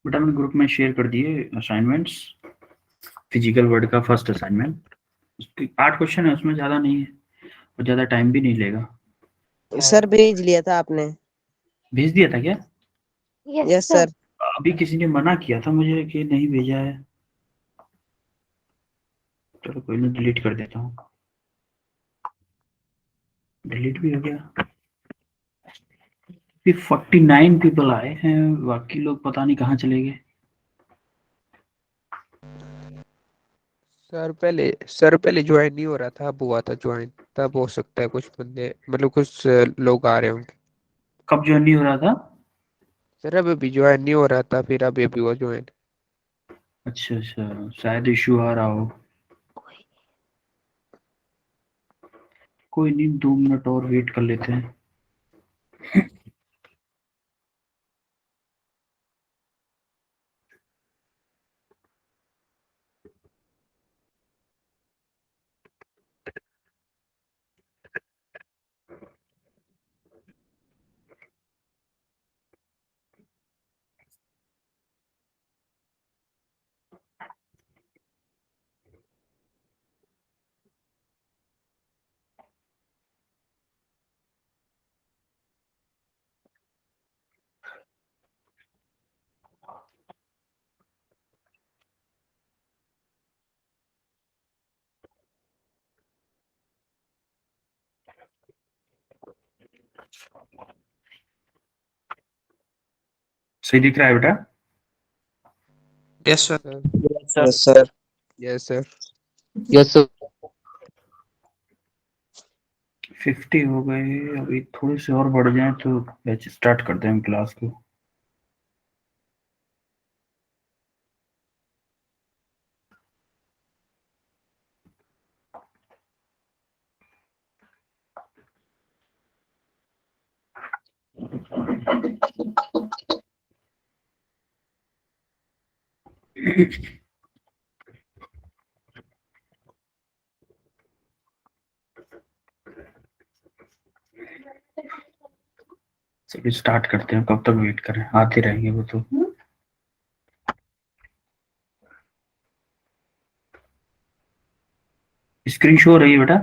बेटा मैंने ग्रुप में शेयर कर दिए असाइनमेंट्स। फिजिकल वर्ड का फर्स्ट असाइनमेंट, 8 क्वेश्चन है, उसमें ज़्यादा नहीं है और ज़्यादा टाइम भी नहीं लेगा। सर भेज लिया था आपने? भेज दिया था क्या? Yes sir. अभी किसी ने मना किया था मुझे कि नहीं भेजा है। चलो कोई नहीं, डिलीट कर देता हूँ। डिलीट भी हो गया। 49 पीपल आए हैं, बाकी लोग पता नहीं कहाँ चले गए। सर पहले ज्वाइन नहीं हो रहा था, अब हुआ था ज्वाइन। तब हो सकता है कुछ बंदे, मतलब कुछ लोग आ रहे होंगे। कब ज्वाइन नहीं हो रहा था? सर अभी ज्वाइन नहीं हो रहा था, फिर अभी हुआ ज्वाइन। अच्छा अच्छा, शायद इशू आ रहा हो। कोई नहीं, 2 मिनट और वेट कर लेते हैं। सही दिख रहा है बेटा? Yes sir. Yes sir. Yes sir. Yes sir. 50 हो गए, अभी थोड़े से और बढ़ जाएं तो बैच स्टार्ट कर दें क्लास को। चलिए स्टार्ट करते हैं, कब तक वेट करें, आते रहेंगे वो तो। स्क्रीन शो हो रही है बेटा?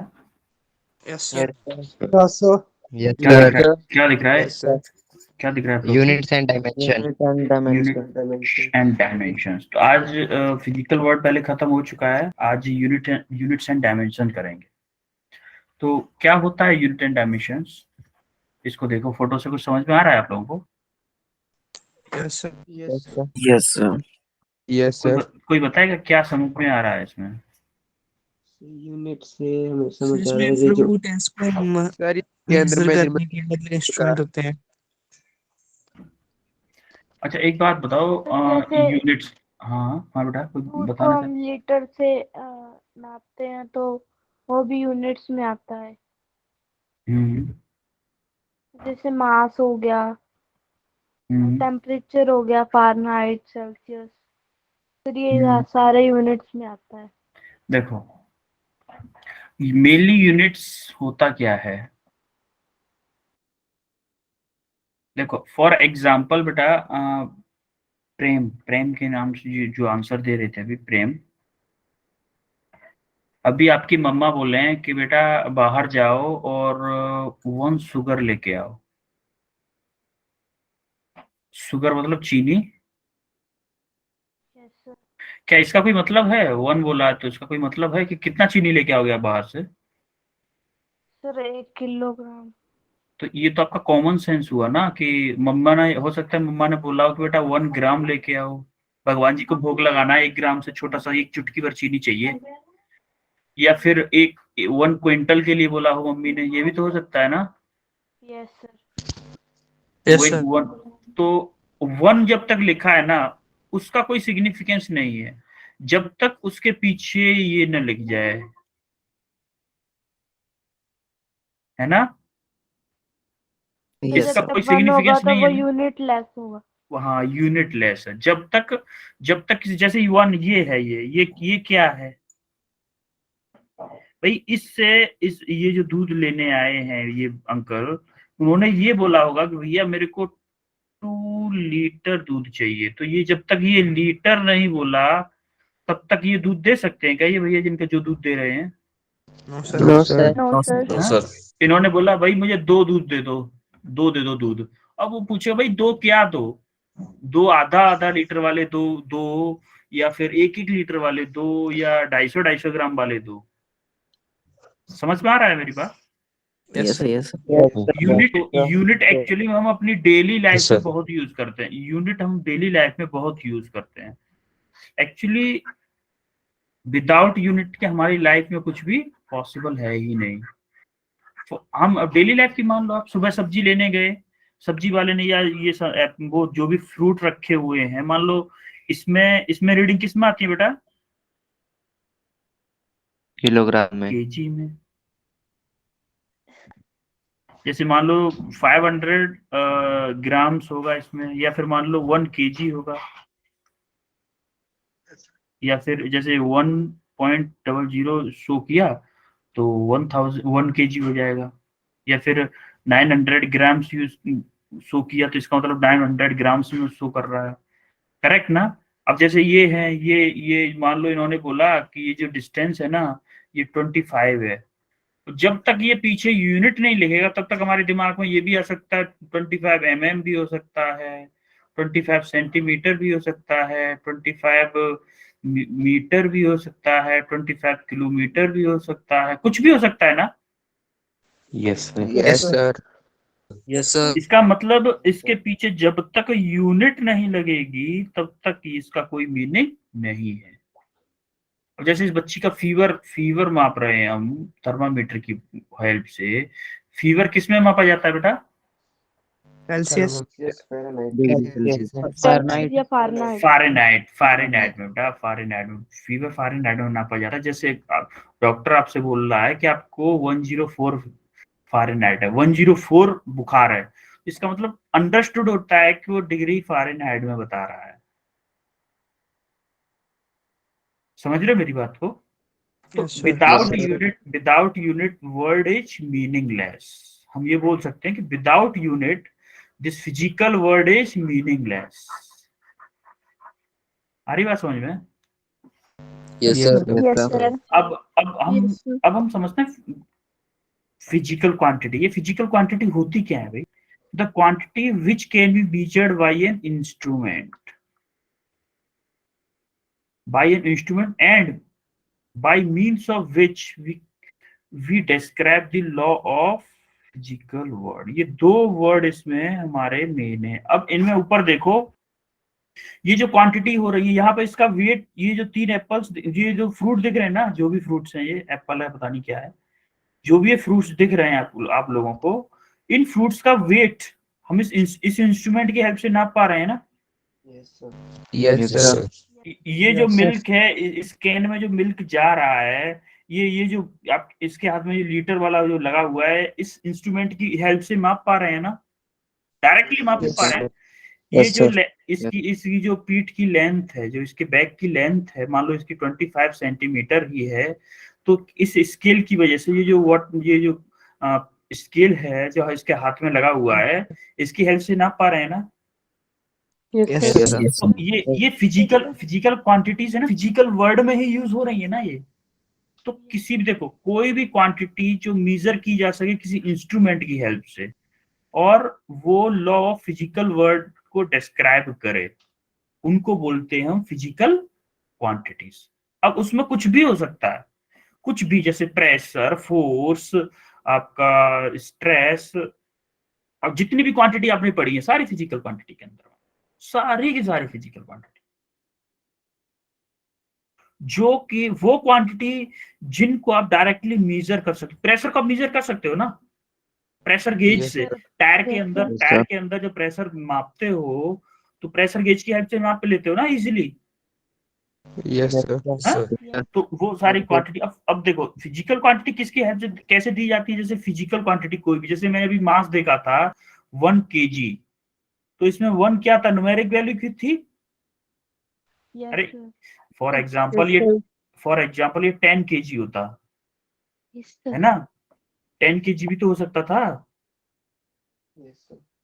Yes sir. Yes sir. Yes क्या दिख रहा सर। है? क्या दिख रहा है? Yes sir. क्या दिख रहा है आप लोग को? Units and dimension. Unit and dimensions. तो आज फिजिकल वर्ड पहले खत्म हो चुका है, आज यूनिट्स एंड डायमेंशन करेंगे। तो क्या होता है यूनिट एंड डायमेंशंस? इसको देखो, फोटो से कुछ समझ में आ रहा है आप लोगों को? Yes sir. Yes sir. Yes sir. Yes sir. कोई बताएगा क्या समझ में आ रहा है इसमें? यूनिट से हमें सर समझ आ रहा इसमें है जो फ्लूइड को हम सर इसके अंदर मेजर करने मेजरमेंट के अलग अलग इंस्ट्रूमेंट होते हैं। अच्छा एक बात बताओ, जैसे यूनिट्स। हाँ हाँ बेटा, कुछ फूड को बताना हम लीटर से नापते हैं तो वो भी यूनिट्स में आता है। हम्म जैसे मास हो गया, हम्म टेम्परेचर हो गया, फ़ारेनहाइट, सेल्सियस, फिर ये हम्म। सारे यूनिट्स में आता है। देखो, मेनली यूनिट्स होता क्या है? देखो फॉर एग्जांपल बेटा, प्रेम प्रेम के नाम से जो आंसर दे रहे थे अभी, प्रेम। अभी आपकी मम्मा बोले हैं कि बेटा बाहर जाओ और 1 शुगर लेके आओ। शुगर मतलब चीनी। Yes sir. क्या इसका कोई मतलब है? 1 बोला है तो इसका कोई मतलब है कि कितना चीनी लेके आओगे आप बाहर से? Sir 1 kilogram. तो ये तो आपका कॉमन सेंस हुआ ना कि मम्मा ने, हो सकता है मम्मा ने बोला हो कि बेटा 1 ग्राम लेके आओ, भगवान जी को भोग लगाना है, 1 ग्राम से छोटा सा, एक चुटकी भर चीनी चाहिए। या फिर 1 क्विंटल के लिए बोला हो मम्मी ने, ये भी तो हो सकता है ना। Yes sir. तो यस वही सर। 1, तो 1 जब तक लिखा है ना, उसका कोई सिग्निफिकेंस नहीं है जब तक उसके पीछे ये न लिख जाए, है ना। तो यस जब इसका सर। कोई तक 1 होगा सिग्निफिकेंस तो नहीं वो है ना। यूनिट लेस होगा। हाँ यूनिट लेस है जब तक जैसे 1 ये है, ये क्या है भाई? इससे इस ये जो दूध लेने आए हैं ये अंकल, उन्होंने ये बोला होगा कि भैया मेरे को 2 लीटर दूध चाहिए। तो ये जब तक ये लीटर नहीं बोला तब तक ये दूध दे सकते हैं क्या ये भैया जिनका जो दूध दे रहे हैं? No sir. No sir. No sir. हाँ? इन्होंने बोला भाई मुझे 2 दूध दे दो, 2 दे दो दूध। अब वो पूछे भाई 2 क्या दो? 2 आधा आधा लीटर वाले दो, या फिर 1 लीटर वाले दो, या 250 ग्राम वाले दो? समझ में आ रहा है मेरी बात? Yes sir. Yes, sir. Unit actually हम अपनी डेली लाइफ में बहुत यूज करते हैं। यूनिट हम डेली लाइफ में बहुत यूज करते हैं। एक्चुअली विदाउट यूनिट के हमारी लाइफ में कुछ भी पॉसिबल है ही नहीं। तो हम डेली लाइफ की मान लो आप सुबह सब्जी लेने गए, सब्जी वाले ने या वो जो भी फ्रूट रखे हुए हैं, मान लो इसमें रीडिंग किस में आती है बेटा? किलोग्राम में। केजी में। जैसे मान लो 500 ग्राम्स होगा इसमें, या फिर मान लो 1 केजी होगा, या फिर जैसे 1.00 शो किया तो 1 केजी हो जाएगा, या फिर 900 ग्राम्स शो किया तो इसका मतलब 900 ग्राम्स में शो कर रहा है। करेक्ट ना? अब जैसे ये है, ये मान लो इन्होंने बोला कि ये जो डिस्टेंस है ना ये 25 है। तो जब तक ये पीछे यूनिट नहीं लिखेगा तब तक हमारे दिमाग में ये भी आ सकता है 25 mm भी हो सकता है, 25 सेंटीमीटर भी हो सकता है, 25 मीटर भी हो सकता है, 25 किलोमीटर भी हो सकता है, कुछ भी हो सकता है ना? Yes yes sir. Yes, sir. इसका मतलब इसके पीछे जब तक यूनिट नहीं लगेगी तब तक इसका कोई मीनिंग नहीं है। अब जैसे इस बच्ची का फीवर माप रहे हैं हम थर्मामीटर की हेल्प से। फीवर किस में मापा जाता है बेटा? सेल्सियस। सेल्सियस या फ़ारेनहाइट। फ़ारेनहाइट में बेटा, फ़ारेनहाइट में फीवर फ़ारेनहाइट में नापा जाता है। जैसे डॉक्टर आपसे बोल रहा है कि आपको 104 फ़ारेनहाइट है, 104 बुखार है, इसका मतलब अंडरस्टूड होता है कि वो डिग्री फ़ारेनहाइट में बता रहा है। समझ रहे हो मेरी बात को? तो Yes, sir. Without unit word is meaningless. हम ये बोल सकते हैं कि without unit this physical word is meaningless. आ रही बात समझ में? Yes, sir. Yes sir. अब हम समझते हैं फिजिकल क्वांटिटी। ये फिजिकल क्वांटिटी होती क्या है भाई? The quantity which can be measured by an instrument and by means of which we describe the law of physical word. ये 2 वर्ड इसमें हमारे मेन है। अब इनमें ऊपर देखो, ये जो क्वांटिटी हो रही है यहाँ पे इसका वेट, ये जो 3 एप्पल्स, ये जो फ्रूट दिख रहे हैं ना, जो भी फ्रूट्स हैं, ये एप्पल है पता नहीं क्या है, जो भी ये फ्रूट्स दिख रहे हैं आप लोगों को, इन फ्रूट्स का वेट हम इस इंस्ट्रूमेंट की हेल्प से नाप पा रहे हैं ना? Yes sir. ये जो मिल्क है, इस कैन में जो मिल्क जा रहा है, ये जो आप इसके हाथ में ये लीटर वाला जो लगा हुआ है, इस इंस्ट्रूमेंट की हेल्प से माप पा रहे हैं ना? डायरेक्टली माप पा रहे हैं। ये Yes, जो sir. इसकी जो पीठ की लेंथ है, जो इसके बैक की लेंथ है, मान लो इसकी 25 सेंटीमीटर ही है, तो इस स्केल की वजह से ये जो स्केल है जो इसके हाथ में लगा हुआ है, इसकी हेल्प से नाप पा रहे हैं ना? Yes, Yes, sir. sir. तो ये फिजिकल क्वांटिटीज है ना, फिजिकल वर्ड में ही यूज हो रही है ना ये। तो किसी भी, देखो, कोई भी क्वांटिटी जो मेजर की जा सके किसी इंस्ट्रूमेंट की हेल्प से और वो लॉ ऑफ फिजिकल वर्ड को डिस्क्राइब करे, उनको बोलते हैं हम फिजिकल क्वांटिटीज। अब उसमें कुछ भी हो सकता है, कुछ भी, जैसे प्रेशर, फोर्स, आपका स्ट्रेस, अब जितनी भी क्वांटिटी आपने पढ़ी है सारी फिजिकल क्वांटिटी के अंदर, सारी की सारी फिजिकल क्वांटिटी, जो कि वो क्वांटिटी जिनको आप डायरेक्टली मेजर कर सकते। प्रेशर को आप मेजर कर सकते हो ना प्रेशर गेज Yes, से। टायर के अंदर जो प्रेशर मापते हो तो प्रेशर गेज की हेल्प से माप लेते हो ना इजीली। Yes sir. तो वो सारी क्वांटिटी, अब देखो फिजिकल क्वांटिटी किसकी हेल्प से कैसे दी जाती है? जैसे फिजिकल क्वांटिटी कोई भी, जैसे मैंने अभी मास देखा था 1 kg, तो इसमें 1 क्या था, न्यूमेरिक वैल्यू की थी। अरे यस सर। फॉर एग्जांपल ये 10 kg होता यस है सर। ना, 10 kg भी तो हो सकता था।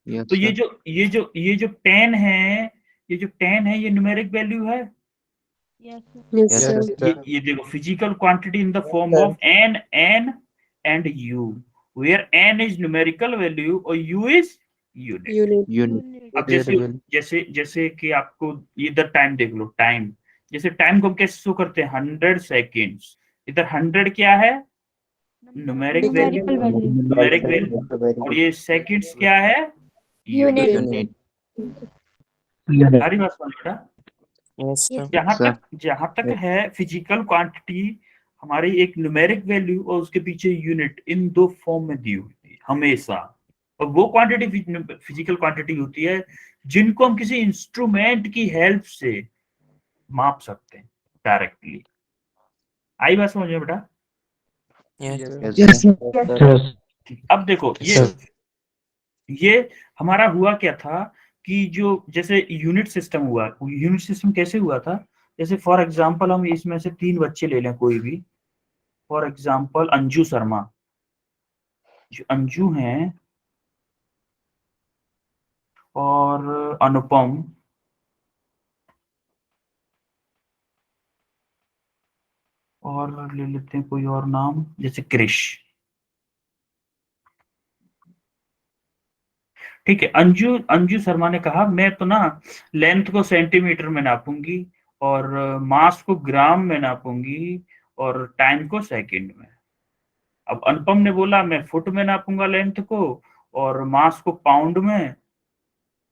Yes, तो sir. ये जो 10 है, ये न्यूमेरिक वैल्यू है। Yes, sir. Yes, Yes, sir. sir. ये देखो physical quantity in the form of n and u, where n इज न्यूमेरिकल वैल्यू और u is unit. Unit. Unit. अब Unit. जैसे कि आपको इधर टाइम देख लो, टाइम जैसे टाइम को हम कैसे शो करते हैं, 100 सेकेंड्स। इधर 100 क्या है, न्यूमेरिक वैल्यू, Numerical value. और ये सेकेंड्स क्या है, Unit. Unit. सारी बात समझ बेटा। Yes, sir. Sir. जहां तक है फिजिकल क्वांटिटी हमारी एक न्यूमेरिक वैल्यू और उसके पीछे यूनिट, इन दो फॉर्म में दी हुई थी हमेशा। और वो क्वांटिटी फिजिकल क्वांटिटी होती है जिनको हम किसी इंस्ट्रूमेंट की हेल्प से माप सकते हैं डायरेक्टली। आई बात समझ में बेटा। Yes. Yes, sir. ठीक, अब देखो ये हमारा हुआ क्या था कि जो जैसे यूनिट सिस्टम हुआ, यूनिट सिस्टम कैसे हुआ था, जैसे फॉर एग्जांपल हम इसमें से 3 बच्चे ले लें कोई भी, फॉर एग्जांपल अंजू शर्मा, जो अंजू हैं, और अनुपम, और ले लेते हैं कोई और नाम जैसे क्रिश। ठीक है, अंजू शर्मा ने कहा मैं तो ना लेंथ को सेंटीमीटर में नापूंगी और मास को ग्राम में नापूंगी और टाइम को सेकंड में। अब अनुपम ने बोला मैं फुट में नापूंगा लेंथ को और मास को पाउंड में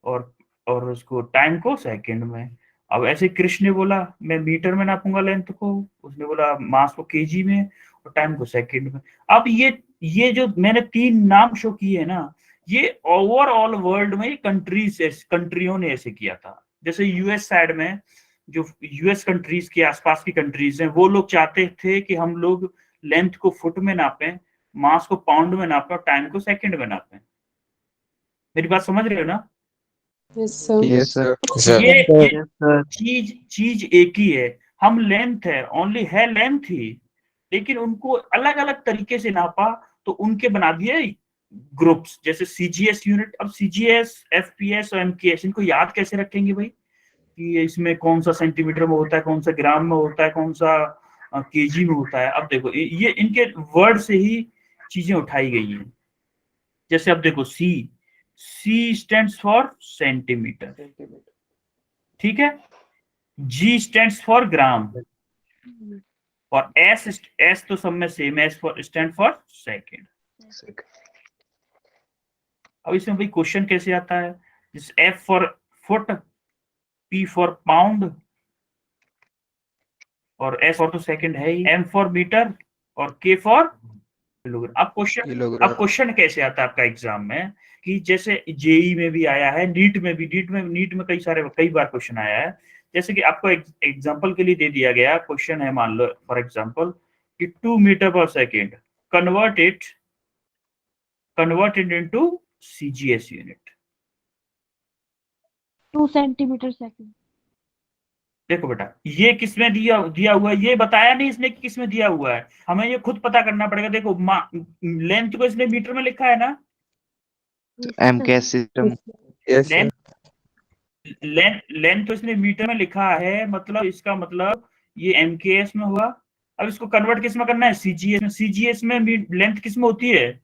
और उसको टाइम को सेकंड में। अब ऐसे कृष्ण ने बोला मैं मीटर में नापूंगा लेंथ को, उसने बोला मास को केजी में और टाइम को सेकंड में। अब ये जो मैंने 3 नाम शो किए हैं ना, ये ओवरऑल वर्ल्ड में कंट्रियों ने ऐसे किया था। जैसे यूएस साइड में, जो यूएस कंट्रीज के आसपास की कंट्रीज हैं, वो लोग चाहते थे कि हम लोग लेंथ को फुट में नापें, मास को पाउंड में नापें और टाइम को सेकंड में नापें। मेरी बात समझ रहे हो ना। Yes, sir. Yes, sir. ये Yes, sir. चीज एक ही है, हम लेंथ है, ओनली है लेंथ ही, लेकिन उनको अलग अलग तरीके से नापा तो उनके बना दिए ग्रुप्स, जैसे सीजीएस यूनिट। अब सीजीएस, एफपीएस और एमकेएस, इनको याद कैसे रखेंगे भाई, कि इसमें कौन सा सेंटीमीटर में होता है, कौन सा ग्राम में होता है, कौन सा केजी में होता है। अब देखो ये इनके वर्ड से ही चीजें उठाई गई हैं। जैसे अब देखो सी स्टैंड्स फॉर सेंटीमीटर, ठीक है, जी स्टैंड्स फॉर ग्राम, और एस तो सब में सेम है, S for stand for second. अब इसमें भाई क्वेश्चन कैसे आता है, जैसे F for foot, P for pound और एस फॉर तो सेकंड है ही, एम फॉर मीटर और के फॉर किलोग्राम। अब क्वेश्चन कैसे आता है आपका एग्जाम में, कि जैसे जेई में भी आया है, नीट में कई बार क्वेश्चन आया है। जैसे कि आपको एग्जांपल के लिए दे दिया गया क्वेश्चन है, मान लो फॉर एग्जांपल कि 2 मीटर पर second converted into CGS unit. 2 centimetre second. देखो बेटा, ये किसमें दिया हुआ है, ये बताया नहीं इसने कि किसमें दिया हुआ है, हमें ये खुद पता करना पड़ेगा। देखो लेंथ को इसने मीटर में लिखा है ना, MKS system. Yes, sir. Length तो इसने मीटर में लिखा है, मतलब इसका मतलब ये एमकेएस में हुआ। अब इसको कन्वर्ट किस में करना है, सीजीएस में। सीजीएस में लेंथ किस में होती है,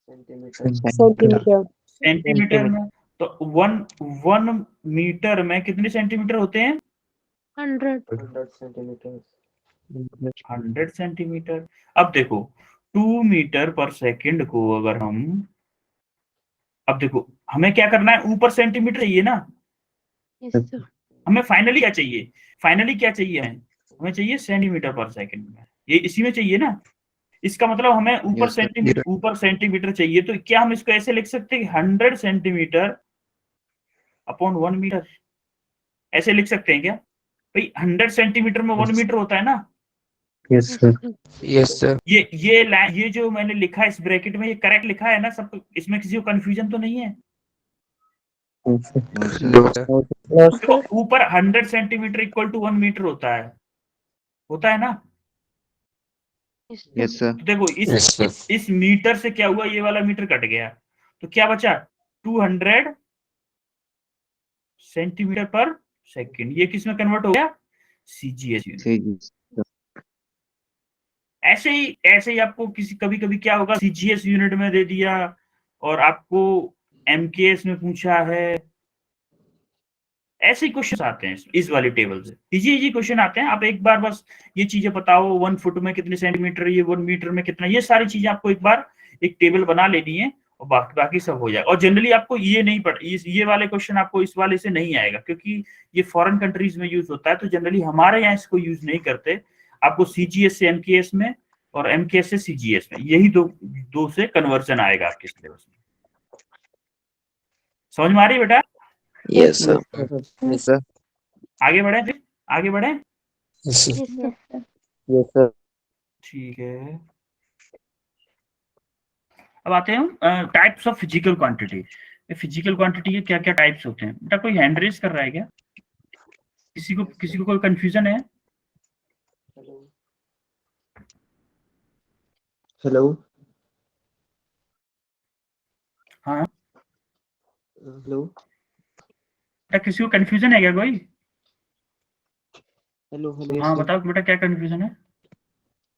Centimeter. सेंटीमीटर में। तो 1 मीटर में कितने सेंटीमीटर होते हैं, 100 सेंटीमीटर। अब देखो 2 मीटर पर सेकंड को अगर हम, अब देखो हमें क्या करना है, ऊपर सेंटीमीटर चाहिए ना, Yes, sir. हमें फाइनली क्या चाहिए, हमें चाहिए सेंटीमीटर पर सेकंड में, ये इसी में चाहिए ना। इसका मतलब हमें ऊपर Yes, sir. सेंटीमीटर चाहिए, तो क्या हम इसको ऐसे लिख सकते हैं कि 100 सेंटीमीटर अपॉन 1 मीटर, ऐसे लिख सकते हैं क्या भाई। 100 सेंटीमीटर में 1 मीटर होता है ना। Yes, sir. Yes, sir. ये जो मैंने लिखा है इस ब्रैकेट में, ये करेक्ट लिखा है ना सब, इसमें किसी को कंफ्यूजन तो नहीं है। No, sir. No, sir. देखो ऊपर 100 सेंटीमीटर इक्वल टू 1 मीटर होता है ना। Yes, sir. तो देखो इस मीटर से क्या हुआ, ये वाला मीटर कट गया, तो क्या बचा 200 सेंटीमीटर पर सेकंड। ये किस में कन्वर्ट हो गया? CGS unit. ऐसे ही आपको कभी कभी क्या होगा, सीजीएस यूनिट में दे दिया और आपको एमकेएस में पूछा है। ऐसे ही क्वेश्चन आते हैं इस वाली टेबल से, इजी क्वेश्चन आते हैं। आप एक बार बस ये चीजें बताओ, 1 फुट में कितने सेंटीमीटर, ये 1 मीटर में कितना, ये सारी चीजें आपको एक बार एक टेबल बना लेनी है और बाकी सब हो जाएगा। और जनरली आपको ये नहीं पढ़, ये वाले क्वेश्चन आपको इस वाले से नहीं आएगा, क्योंकि ये फॉरेन कंट्रीज में यूज होता है, तो जनरली हमारे यहाँ इसको यूज नहीं करते। आपको सीजीएस से एमकेएस में और एमकेएस से सीजीएस में, यही दो से कन्वर्जन आएगा आपके सिलेबस में। समझ में आ रही है बेटा? Yes, sir. Yes, sir. आगे बढ़े। Yes, sir. Yes, sir. Yes, sir. ठीक है, अब आते हैं types of physical quantity. Physical quantity के क्या क्या टाइप्स होते हैं? बेटा कोई हैंड रेज कर रहा है क्या? किसी को कोई कंफ्यूजन है? हेलो। हाँ हेलो। बेटा किसी को कंफ्यूजन है क्या कोई? हेलो हेलो हाँ सर। बताओ बेटा क्या कंफ्यूजन है?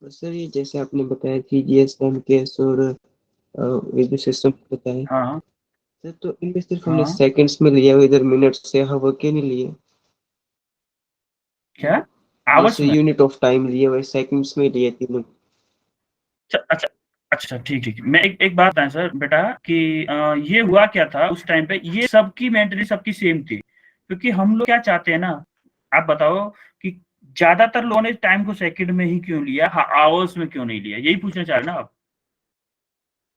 सर ये जैसे आपने बताया सीजीएस एमकेएस और विद सिस्टम बताया हाँ सर, तो इनमें सिर्फ हमने हाँ, सेकंड्स में लिया हुआ, इधर मिनट्स से हवा के नहीं लिए। क्या आवर्स जैसे में? यूनिट ऑफ टाइम लिए हुए सेकंड्स में लिए तीनों। अच्छा ठीक। मैं एक बात है सर बेटा कि ये हुआ क्या था उस टाइम पे, ये सबकी मेंटली सबकी सेम थी, क्योंकि हम लोग क्या चाहते हैं ना, आप बताओ कि ज्यादातर लोगों ने टाइम को सेकंड में ही क्यों लिया, आवर्स में क्यों नहीं लिया, यही पूछना चाह रहे हैं ना आप?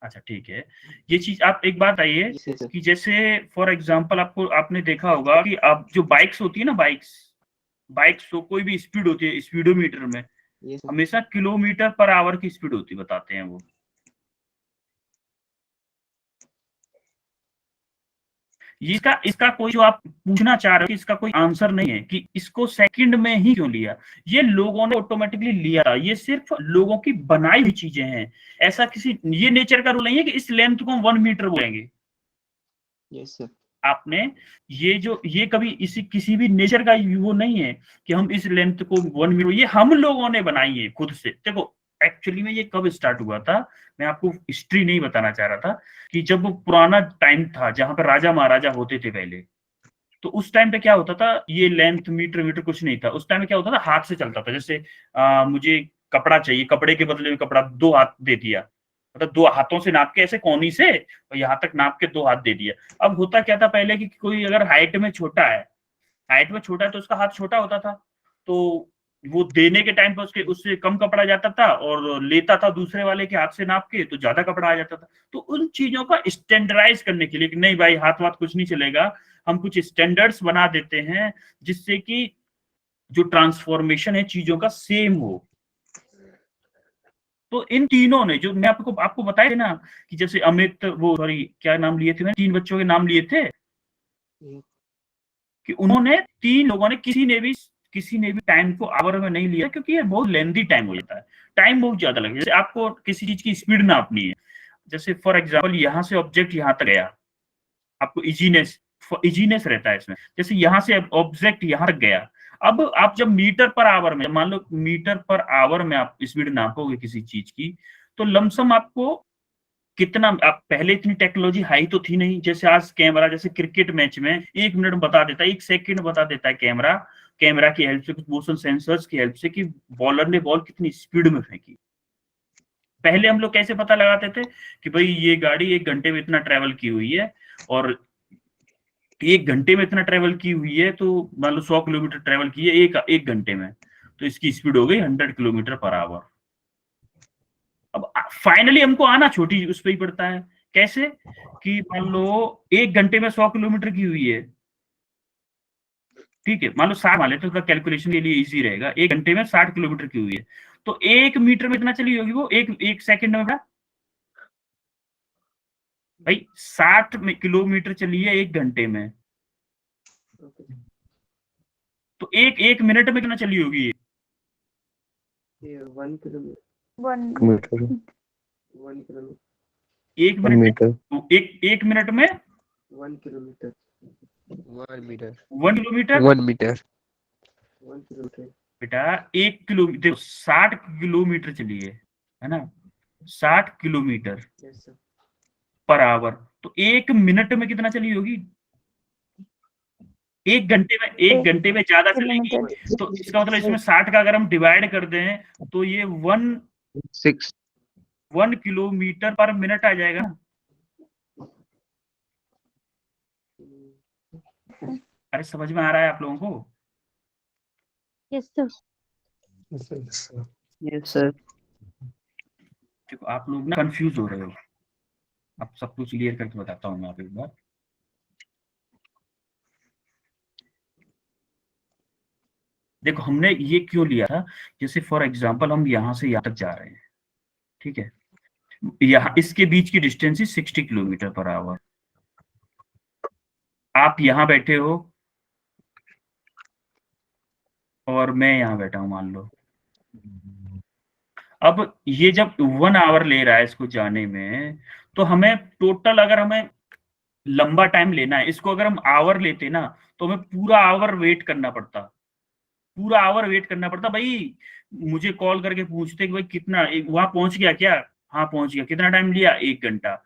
अच्छा ठीक है, ये चीज आप एक बात आइए कि जैसे फॉर एग्जांपल आपने देखा होगा कि अब जो बाइक्स होती है ना, बाइक्स तो कोई भी स्पीड होती है, स्पीडोमीटर में हमेशा किलोमीटर पर आवर की स्पीड होती बताते हैं वो। इसका कोई जो आप पूछना चाह रहे हो, इसका कोई आंसर नहीं है कि इसको सेकंड में ही क्यों लिया। ये लोगों ने ऑटोमेटिकली लिया, ये सिर्फ लोगों की बनाई हुई चीजें हैं। ऐसा ये नेचर का रूल नहीं है कि इस लेंथ को हम 1 मीटर बोलेंगे। Yes sir. आपने ये कभी किसी भी नेचर का वो नहीं है कि हम इस लेंथ को 1 मीटर, ये हम लोगों ने बनाई है खुद से। देखो एक्चुअली में ये कब स्टार्ट हुआ था, मैं आपको हिस्ट्री नहीं बताना चाह रहा था, कि जब वो पुराना टाइम था जहां पर राजा महाराजा होते थे पहले, तो उस टाइम पे क्या होता था, ये लेंथ मीटर कुछ नहीं था। उस टाइम में क्या होता था, हाथ से चलता था। जैसे मुझे कपड़ा चाहिए, कपड़े के बदले में कपड़ा 2 हाथ दे दिया, मतलब 2 हाथों से नाप के ऐसे कोनी से और यहाँ तक नाप के 2 हाथ दे दिया। अब होता क्या था पहले कि कोई अगर हाइट में छोटा है तो उसका हाथ छोटा होता था, तो वो देने के टाइम पर उससे कम कपड़ा जाता था और लेता था दूसरे वाले के हाथ से नाप के तो ज्यादा कपड़ा आ जाता था। तो उन चीजों का स्टैंडर्डाइज करने के लिए कि नहीं भाई हाथ कुछ नहीं चलेगा, हम कुछ स्टैंडर्ड्स बना देते हैं जिससे कि जो ट्रांसफॉर्मेशन है चीजों का सेम हो। तो इन तीनों ने, जो मैं आपको बताया ना कि जैसे अमित, वो सॉरी क्या नाम लिए थे, मैंने 3 बच्चों के नाम लिए थे कि उन्होंने 3 लोगों ने किसी ने भी टाइम को आवर में नहीं लिया, क्योंकि ये बहुत लेंथी टाइम हो जाता है, टाइम बहुत ज्यादा लगेगा। जैसे आपको किसी चीज की स्पीड नापनी है, जैसे फॉर एग्जांपल यहाँ से ऑब्जेक्ट यहाँ तक गया, आपको इजीनेस रहता है इसमें। जैसे यहाँ से ऑब्जेक्ट यहाँ तक गया, अब आप जब मीटर पर आवर में, मान लो मीटर पर आवर में आप स्पीड नापोगे किसी चीज की, तो लमसम आपको कितना, आप पहले इतनी टेक्नोलॉजी हाई तो थी नहीं, जैसे आज कैमरा, जैसे क्रिकेट मैच में 1 मिनट बता देता है, 1 सेकंड बता देता है कैमरा की हेल्प से, कुछ मोशन सेंसर्स की हेल्प से कि बॉलर ने बॉल कितनी स्पीड में फेंकी। पहले हम लोग कैसे पता लगाते थे कि भाई ये गाड़ी 1 घंटे में इतना ट्रेवल की हुई है, और 1 घंटे में इतना ट्रेवल की हुई है, तो मान लो 100 किलोमीटर ट्रेवल की है एक घंटे में, तो इसकी स्पीड हो गई 100 किलोमीटर पर आवर। अब फाइनली हमको आना छोटी उस पर ही पड़ता है। कैसे कि मान लो 1 घंटे में 100 किलोमीटर की हुई है, ठीक है, मान लो 60 मान लेते हैं, कैलकुलेशन के लिए इजी रहेगा। 1 घंटे में 60 किलोमीटर की हुई है, तो 1 मीटर में इतना चली होगी वो एक सेकंड में। भाई 60 किलोमीटर चली है 1 घंटे में, तो एक मिनट में कितना चली होगी? 1 किलोमीटर। 1 मीटर 1 किलोमीटर 1 मिनट में, एक मिनट में 1 kilometre 1 metre 1 kilometre 1 metre 1 kilometre बेटा 1 किलोमीटर 60 किलोमीटर चलिए, है ना, 60 kilometre yes sir per hour. तो 1 मिनट में कितना चली होगी? 1 घंटे में ज्यादा चलेगी। किलोमीटर तो इसका मतलब इसमें 60 का अगर हम डिवाइड कर दें तो ये 6 1 किलोमीटर पर मिनट आ जाएगा ना। अरे समझ में आ रहा है आप लोगों को? यस सर यस सर देखो आप लोग ना कंफ्यूज हो रहे हो, अब सब कुछ क्लियर करके बताता हूँ मैं आप एक बार। देखो हमने ये क्यों लिया था, जैसे फॉर एग्जांपल हम यहाँ से यहाँ तक जा रहे हैं, ठीक है, यहाँ इसके बीच की डिस्टेंस है 60 किलोमीटर पर आवर। आप यहाँ बैठे हो और मैं यहाँ बैठा हूँ मान लो। अब ये जब 1 आवर ले रहा है इसको जाने में, तो हमें टोटल अगर हमें लंबा टाइम लेना है, इसको अगर हम आवर लेते ना तो हमें पूरा आवर वेट करना पड़ता, पूरा आवर वेट करना पड़ता। भाई मुझे कॉल करके पूछते कि भाई कितना वहां पहुंच गया क्या? हाँ पहुंच गया। कितना टाइम लिया? 1 घंटा।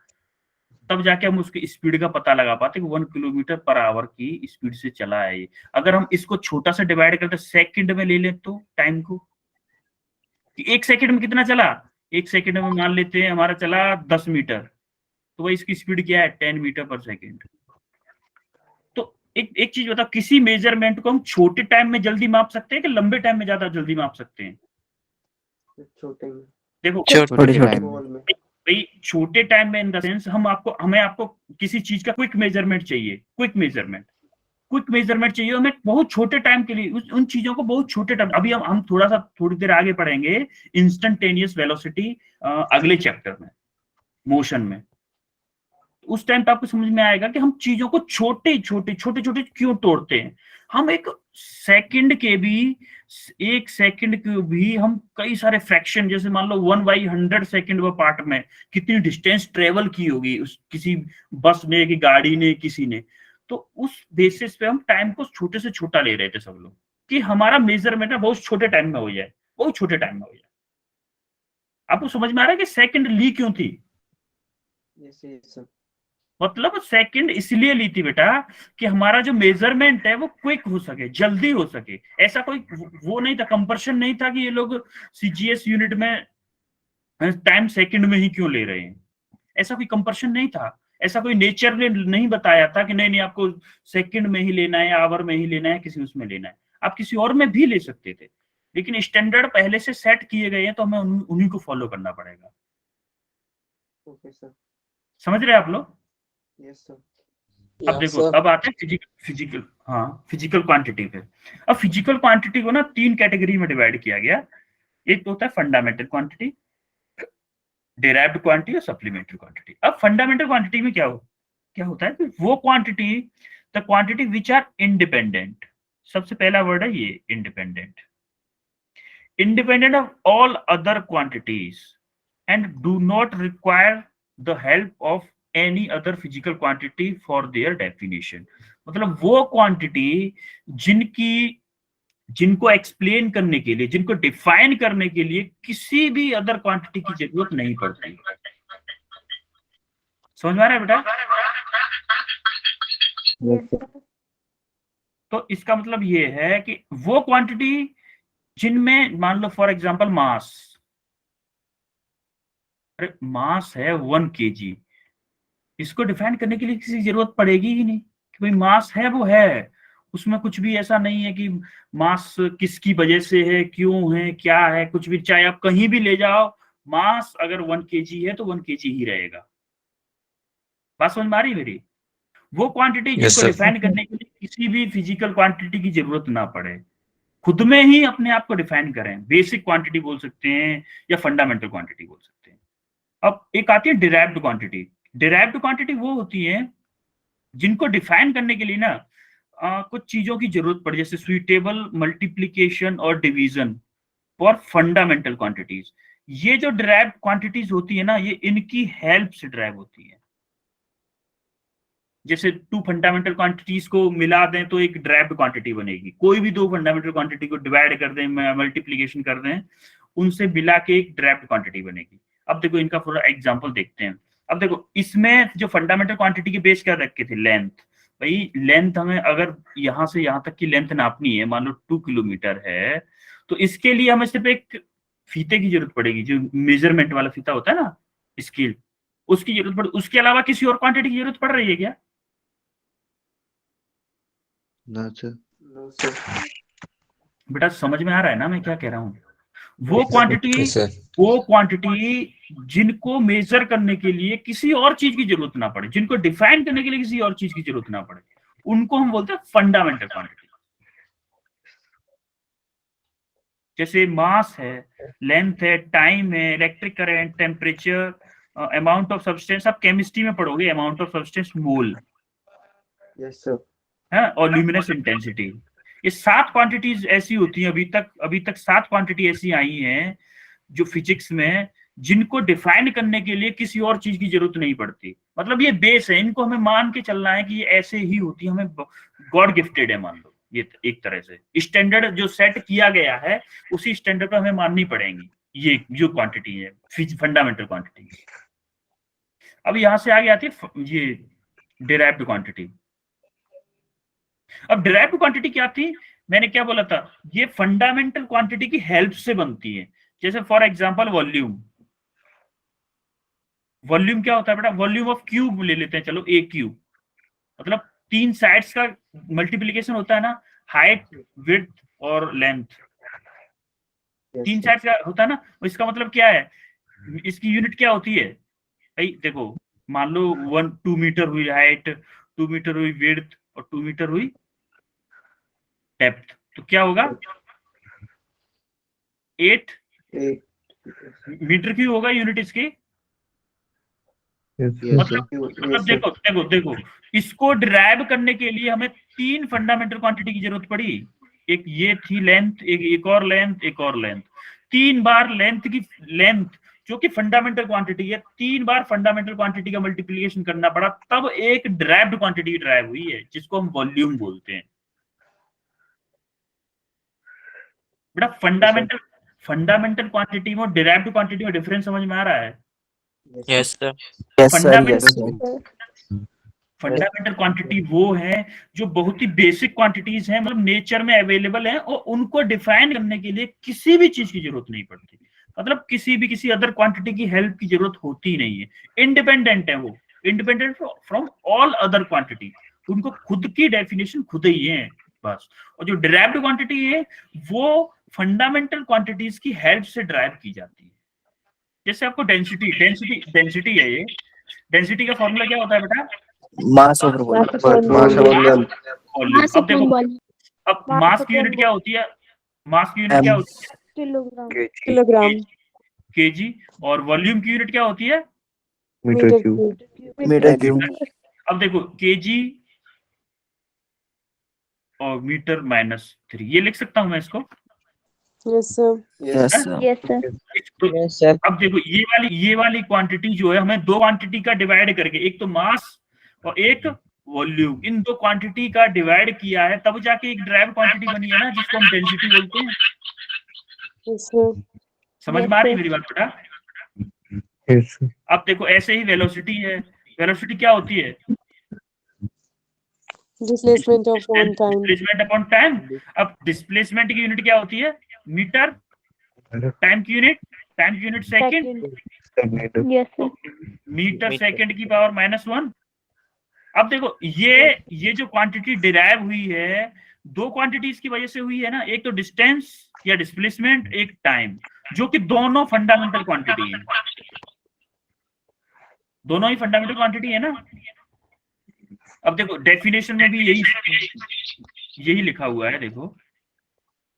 तब जाके हम उसकी स्पीड का पता लगा पाते कि 1 किलोमीटर पर आवर की स्पीड से चला है ये। अगर हम इसको छोटा सा डिवाइड करते सेकंड में ले ले तो टाइम को, कि 1 सेकंड में कितना चला, 1 सेकंड में मान लेते हैं हमारा चला 10 मीटर, तो भाई इसकी स्पीड क्या है? 10 मीटर पर सेकंड। तो एक चीज बताओ, किसी मेजरमेंट को हम छोटे टाइम में जल्दी माप सकते हैं कि लंबे टाइम में ज्यादा जल्दी माप सकते हैं? छोटे में देखो छोटे देखो टाइम स्मॉल में भाई हमें आपको किसी चीज का क्विक मेजरमेंट चाहिए, क्विक मेजरमेंट चाहिए हमें बहुत छोटे टाइम के लिए, उन चीजों को बहुत छोटे टाइम। अभी हम थोड़ी देर आगे पढ़ेंगे इंस्टेंटेनियस वेलोसिटी अगले चैप्टर में, मोशन में। उस टाइम पे आपको समझ में आएगा कि हम चीजों को छोटे छोटे क्यों तोड़ते हैं। हम एक सेकंड के भी हम कई सारे फ्रैक्शन, जैसे मान लो 1/100 सेकंड वो पार्ट में कितनी डिस्टेंस ट्रेवल की होगी उस किसी बस ने कि गाड़ी ने किसी ने। तो उस बेसिस पे हम टाइम को छोटे से छोटा ले रहे थे सब लोग, कि हमारा मेजरमेंट है बहुत छोटे टाइम में हो जाए, बहुत छोटे टाइम में हो जाए। आपको समझ में आ रहा है कि सेकंड ली क्यों थी? यस यस सर मतलब सेकंड इसलिए ली थी बेटा कि हमारा जो मेजरमेंट है वो क्विक हो सके, जल्दी हो सके। ऐसा कोई वो नहीं था, कंपल्शन नहीं था कि ये लोग सीजीएस यूनिट में टाइम सेकंड में ही क्यों ले रहे हैं। ऐसा कोई कंपल्शन नहीं था, ऐसा कोई नेचर ने नहीं बताया था कि नहीं नहीं आपको सेकंड में ही लेना है, आवर में ही लेना है, किसी उसमें लेना है। आप किसी और में भी ले सकते थे, लेकिन स्टैंडर्ड पहले से सेट किए गए हैं तो हमें उन्हीं को फॉलो करना पड़ेगा। ओके सर समझ रहे हैं आप लोग? यस सर अब देखो अब आते हैं फिजिकल क्वांटिटी पे। अब फिजिकल क्वांटिटी को ना 3 कैटेगरी में डिवाइड किया गया। एक तो होता है फंडामेंटल क्वांटिटी, डिराइव्ड क्वांटिटी और सप्लीमेंट्री क्वांटिटी। अब फंडामेंटल क्वांटिटी में क्या होता है कि वो quantity, the quantity which are independent. सबसे पहला वर्ड है ये independent of all other quantities and do not require the help of any other physical quantity for their definition. मतलब वो क्वांटिटी जिनको एक्सप्लेन करने के लिए, जिनको डिफाइन करने के लिए किसी भी अदर क्वांटिटी की जरूरत नहीं पड़ती। समझ में आ रहा है बेटा? यस सर तो इसका मतलब ये है कि वो क्वांटिटी जिनमें मान लो फॉर एग्जांपल मास, अरे मास है 1 kg, इसको डिफाइन करने के लिए किसी जरूरत पड़ेगी ही नहीं कि भाई मास है वो है। उसमें कुछ भी ऐसा नहीं है कि मास किसकी वजह से है, क्यों है, क्या है, कुछ भी। चाहे आप कहीं भी ले जाओ, मास अगर 1 kg है तो 1 kg ही रहेगा। बात समझ में आ रही है मेरी? वो क्वांटिटी जिसको डिफाइन करने के लिए किसी भी फिजिकल क्वांटिटी की जरूरत ना पड़े, खुद में ही अपने आप को डिफाइन करें। बेसिक क्वांटिटी बोल सकते हैं या फंडामेंटल क्वांटिटी बोल सकते हैं। अब एक आती है डिराइव्ड क्वांटिटी। डिराइव्ड क्वांटिटी वो होती है जिनको डिफाइन करने के लिए ना कुछ चीजों की जरूरत पड़े, जैसे सुइटेबल मल्टीप्लीकेशन और डिवीजन फॉर फंडामेंटल क्वांटिटीज। ये जो डिराइव्ड क्वांटिटीज होती है ना, ये इनकी हेल्प से ड्राइव होती है। जैसे टू फंडामेंटल क्वांटिटीज को मिला दें तो एक ड्राइव्ड क्वांटिटी बनेगी। कोई भी दो फंडामेंटल क्वांटिटी को डिवाइड कर दें, मल्टीप्लीकेशन कर दें, उनसे मिला के एक ड्राइव्ड क्वांटिटी बनेगी। अब देखो इनका पूरा एग्जांपल देखते हैं। अब देखो इसमें जो फंडामेंटल क्वांटिटी के बेस क्या रखे थे, लेंथ। भाई लेंथ हमें अगर यहाँ से यहाँ तक की लेंथ नापनी है, मान लो 2 किलोमीटर है, तो इसके लिए हमें सिर्फ एक फीते की जरूरत पड़ेगी, जो मेजरमेंट वाला फीता होता है ना, स्केल, उसकी जरूरत पड़े। उसके अलावा किसी और क्वांटिटी की जरूरत पड़ रही है क्या? ना सर। No sir. बेटा समझ में आ रहा है ना मैं क्या कह रहा हूँ? वो क्वांटिटी Yes, sir. वो क्वांटिटी जिनको मेजर करने के लिए किसी और चीज की जरूरत ना पड़े, जिनको डिफाइन करने के लिए किसी और चीज की जरूरत ना पड़े, उनको हम बोलते हैं फंडामेंटल क्वांटिटी। जैसे मास है, लेंथ है, टाइम है, electric current, temperature, amount of substance, आप केमिस्ट्री में पढ़ोगे amount of substance, mole yes sir. है, और ल्यूमिनस इंटेंसिटी। ये 7 क्वांटिटीज ऐसी होती हैं, अभी तक 7 क्वांटिटी ऐसी आई हैं जो फिजिक्स में, जिनको डिफाइन करने के लिए किसी और चीज की जरूरत नहीं पड़ती। मतलब ये बेस है, इनको हमें मान के चलना है कि ये ऐसे ही होती है, हमें गॉड गिफ्टेड है मान लो। ये एक तरह से स्टैंडर्ड जो सेट किया गया है, उसी स्टैंडर्ड पर हमें माननी पड़ेंगी ये जो क्वांटिटी है, फंडामेंटल क्वांटिटी। अब यहां से आगे आती है ये डिराइव्ड क्वांटिटी। अब डिराइव्ड क्वांटिटी क्या थी? मैंने क्या बोला था, ये फंडामेंटल क्वांटिटी की हेल्प से बनती है। जैसे फॉर एग्जांपल वॉल्यूम। वॉल्यूम क्या होता है बेटा? वॉल्यूम ऑफ क्यूब ले लेते हैं, चलो ए क्यूब, मतलब 3 साइड्स का मल्टीप्लीकेशन होता है ना, हाइट, विड्थ और लेंथ। 3 साइड्स का होता है ना, इसका मतलब क्या है? इसकी यूनिट क्या होती है भाई? देखो मान लो 2 मीटर हुई हाइट, 2 मीटर हुई विड्थ और 2 मीटर हुई डेप्थ, तो क्या होगा? 8 मीटर क्यूब होगा यूनिट इसकी। मतलब देखो इसको डिराइव करने के लिए हमें 3 फंडामेंटल क्वांटिटी की जरूरत पड़ी। एक ये थी लेंथ, एक और लेंथ, एक और लेंथ। 3 बार लेंथ जो कि फंडामेंटल क्वांटिटी है, 3 बार फंडामेंटल क्वांटिटी का मल्टीप्लिकेशन करना पड़ा, तब एक डिराइव्ड क्वांटिटी डिराइव हुई है, जिसको हम वॉल्यूम बोलते हैं। बेटा फंडामेंटल क्वांटिटी में डिराइव्ड क्वांटिटी में डिफरेंस समझ में आ रहा है? Yes, sir. फंडामेंटल क्वांटिटी वो है जो बहुत ही बेसिक क्वांटिटीज हैं, मतलब नेचर में अवेलेबल है, और उनको डिफाइन करने के लिए किसी भी चीज की जरूरत नहीं पड़ती। मतलब किसी अदर क्वांटिटी की हेल्प की जरूरत होती नहीं है, इंडिपेंडेंट है वो, independent from all other quantity. उनको खुद की डेफिनेशन खुद ही है बस। और जो डिराइव्ड क्वांटिटी है वो फंडामेंटल क्वांटिटीज की हेल्प से ड्राइव की जाती है। जैसे आपको डेंसिटी है, ये डेंसिटी का फॉर्मूला क्या होता है बेटा? Mass over volume. अब देखो, अब मास की यूनिट क्या होती है? मास की यूनिट क्या होती है? किलोग्राम। केजी। और वॉल्यूम की यूनिट क्या होती है? Meter cube. अब देखो केजी और मीटर -3, ये लिख सकता हूं मैं इसको? Yes, sir. Yes sir. Yes sir. अब देखो ये वाली क्वांटिटी जो है, हमें 2 क्वांटिटी का डिवाइड करके, एक तो मास और एक वॉल्यूम, इन 2 क्वांटिटी का डिवाइड किया है, तब जाके एक ड्राइव क्वांटिटी बनी है ना, जिसको हम डेंसिटी बोलते हैं। समझ में आ रही है मेरी बात बेटा? अब देखो ऐसे ही वेलोसिटी है। वेलोसिटी क्या होती है? Displacement of one time. Displacement upon time. अब डिस्प्लेसमेंट की यूनिट क्या होती है? मीटर। टाइम की unit second. Yes sir. Metre second की पावर -1। अब देखो ये जो क्वांटिटी डिराइव हुई है, 2 क्वांटिटीज की वजह से हुई है ना, एक तो डिस्टेंस या डिस्प्लेसमेंट, एक टाइम, जो कि दोनों फंडामेंटल क्वांटिटी है। दोनों ही फंडामेंटल क्वांटिटी है ना। अब देखो डेफिनेशन में भी यही लिखा हुआ है। देखो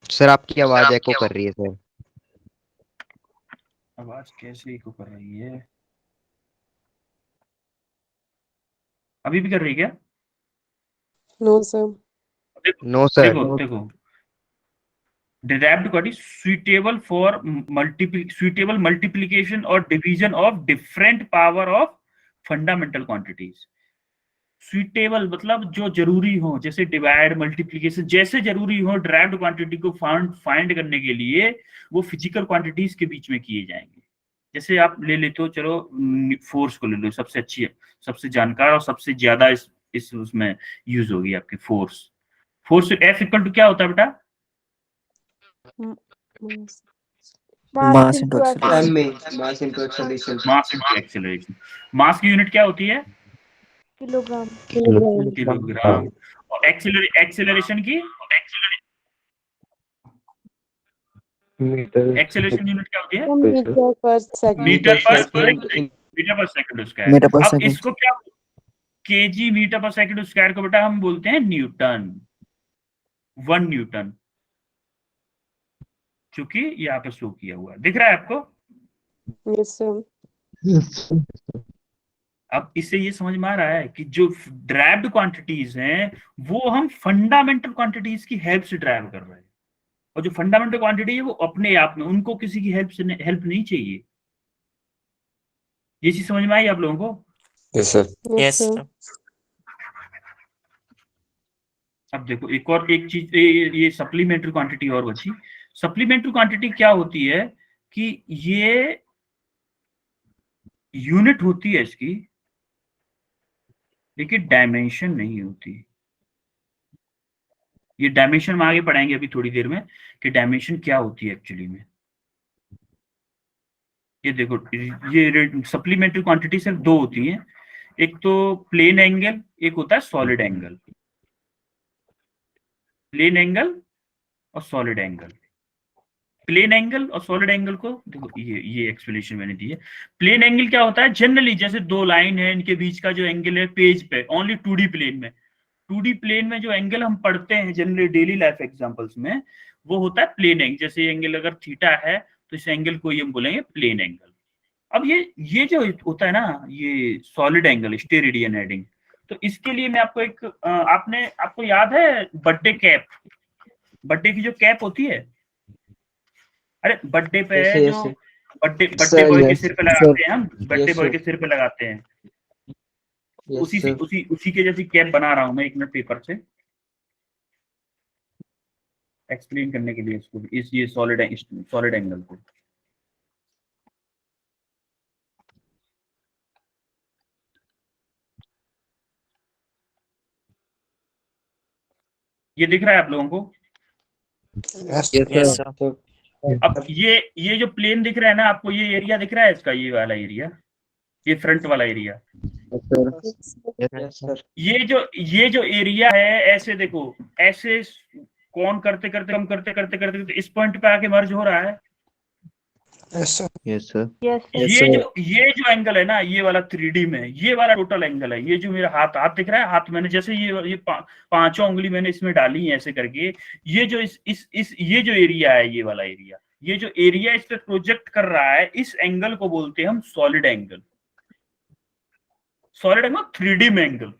सर आपकी आवाज एको कर रही है सर। आवाज कैसे एको कर रही है? अभी भी कर रही है क्या? No, sir. No sir. देखो derived quantity suitable multiplication or division of different power of fundamental quantities. Suitable मतलब जो जरूरी हो, जैसे डिवाइड मल्टीप्लीकेशन जैसे जरूरी हो ड्राइव्ड क्वांटिटी को फाइंड करने के लिए, वो फिजिकल क्वांटिटीज के बीच में किए जाएंगे। जैसे आप ले लेते हो, चलो फोर्स को ले लो, सबसे अच्छी सबसे जानकार और सबसे ज्यादा इस उसमें यूज होगी आपकी force. Force F equal to क्या होता है बेटा? Mass into acceleration. Mass into acceleration. Mass into acceleration. Mass की यूनिट क्या होती है? किलोग्राम। किलोग्राम। और एक्सेलरेशन की मीटर एक्सेलरेशन यूनिट क्या होती है? मीटर पर सेकंड। मीटर पर सेकंड। Second square. मीटर पर अब सेकंड। इसको क्या, केजी मीटर पर सेकंड स्क्वायर को बेटा हम बोलते हैं न्यूटन, 1 न्यूटन, क्योंकि यहाँ पे शो किया हुआ है, दिख रहा है आपको? Yes sir. अब इससे ये समझ में आ रहा है कि जो ड्राइव्ड क्वांटिटीज हैं वो हम फंडामेंटल क्वांटिटीज की हेल्प से ड्राइव कर रहे हैं, और जो फंडामेंटल क्वांटिटी है वो अपने आप में, उनको किसी की हेल्प नहीं चाहिए। ये चीज समझ में आई आप लोगों को? Yes sir. Yes sir. अब देखो एक चीज, ये सप्लीमेंट्री क्वांटिटी और बची। सप्लीमेंट्री क्वांटिटी क्या होती है कि ये यूनिट होती है इसकी, लेकिन डायमेंशन नहीं होती। ये डायमेंशन में आगे पढ़ाएंगे अभी थोड़ी देर में कि डायमेंशन क्या होती है एक्चुअली में। ये देखो, ये सप्लीमेंट्री क्वांटिटी सिर्फ दो होती हैं, एक तो प्लेन एंगल, एक होता है सॉलिड एंगल। प्लेन एंगल और सॉलिड एंगल। प्लेन एंगल और सॉलिड एंगल को देखो, ये एक्सप्लेनेशन मैंने दी है। प्लेन एंगल क्या होता है? जनरली जैसे दो लाइन है, इनके बीच का जो एंगल है पेज पे, ओनली 2D प्लेन में, 2D प्लेन में जो एंगल हम पढ़ते हैं जनरली डेली लाइफ एग्जांपल्स में, वो होता है प्लेन एंगल। जैसे एंगल अगर थीटा है तो इस एंगल को ये हम बोलेंगे प्लेन एंगल। अब ये जो होता है ना, ये सॉलिड एंगल, स्टेरेडियन हेडिंग, तो इसके लिए मैं आपको एक आपको याद है बर्थडे कैप? बर्थडे की जो कैप होती है, अरे बर्थडे पे Yes, जो yes. बर्थडे बॉय के सिर पे लगाते हैं हम, बर्थडे Yes, बॉय sir. के सिर पे लगाते हैं, Yes, sir. उसी के जैसी कैप बना रहा हूं मैं, एक मिनट पेपर से एक्सप्लेन करने के लिए इसको, ये सॉलिड एंगल को। ये दिख रहा है आप लोगों को? Yes sir. अब ये जो प्लेन दिख रहा है ना आपको, ये एरिया दिख रहा है इसका, ये वाला एरिया, ये फ्रंट वाला एरिया, Yes, sir. ये जो एरिया है, ऐसे देखो, ऐसे कौन करते करते कम करते करते करते इस पॉइंट पे आके मर्ज हो रहा है। Yes sir. यस ये जो एंगल है ना, ये वाला 3D में, ये वाला टोटल एंगल है। ये जो मेरा हाथ दिख रहा है, हाथ मैंने जैसे ये पांचों उंगली मैंने इसमें डाली है ऐसे करके, ये जो ये जो एरिया है, ये वाला एरिया, ये जो एरिया इस पे प्रोजेक्ट कर रहा है, इस एंगल को बोलते हैं हम solid angle. Solid angle 3D में एंगल,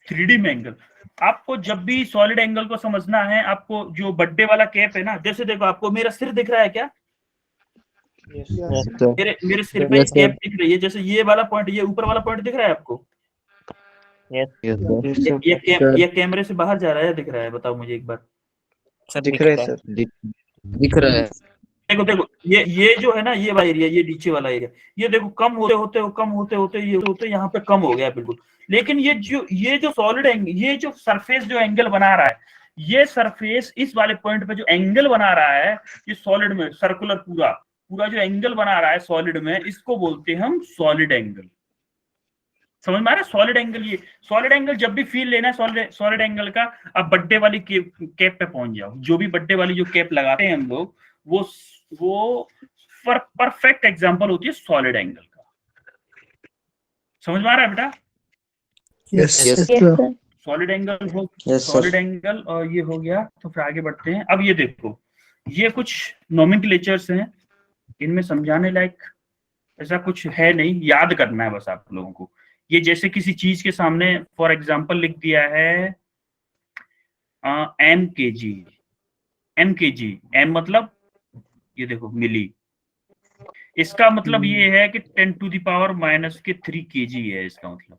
3D में एंगल। आपको जब भी सॉलिड एंगल को समझना है, आपको जो बर्थडे वाला कैप है ना, जैसे देखो आपको मेरा सिर दिख रहा है क्या? मेरे सिर पे कैप दिख रही है, जैसे ये वाला पॉइंट, ये ऊपर वाला पॉइंट दिख रहा है आपको? Yes, sir. ये कैमरे से बाहर जा रहा है, दिख रहा है? बताओ मुझे एक बार। दिख रहा है सर। दिख रहा है। देखो ये जो है ना, ये वाला एरिया, ये नीचे वाला एरिया, ये देखो कम होते ये यहाँ पे कम हो गया बिल्कुल। लेकिन ये जो सॉलिड एंगल, ये जो सरफेस जो एंगल बना रहा है, ये सरफेस इस वाले पॉइंट पे जो एंगल बना रहा है, ये सॉलिड में सर्कुलर पूरा जो एंगल बना रहा है सॉलिड में, इसको बोलते हैं हम सॉलिड एंगल। समझ में आ रहा है? सॉलिड एंगल, ये सॉलिड एंगल जब भी फील लेना है सॉलिड एंगल का, अब बर्थडे वाली कैप पे पहुंच जाओ। जो भी बर्थडे वाली जो कैप लगाते हैं हम लोग, वो परफेक्ट एग्जांपल होती है सॉलिड एंगल का। समझ में आ रहा है बेटा? यस सॉलिड एंगल हो, Yes, sir. सॉलिड एंगल, और ये हो गया। तो फिर आगे बढ़ते हैं। अब ये देखो, ये कुछ नोमेनक्लेचर्स हैं, इनमें समझाने लायक ऐसा कुछ है नहीं, याद करना है बस आप लोगों को। ये जैसे किसी चीज के सामने फॉर एग्जांपल लिख दिया है mkg, m मतलब ये देखो मिली, इसका मतलब ये है कि 10⁻³ kg है इसका मतलब।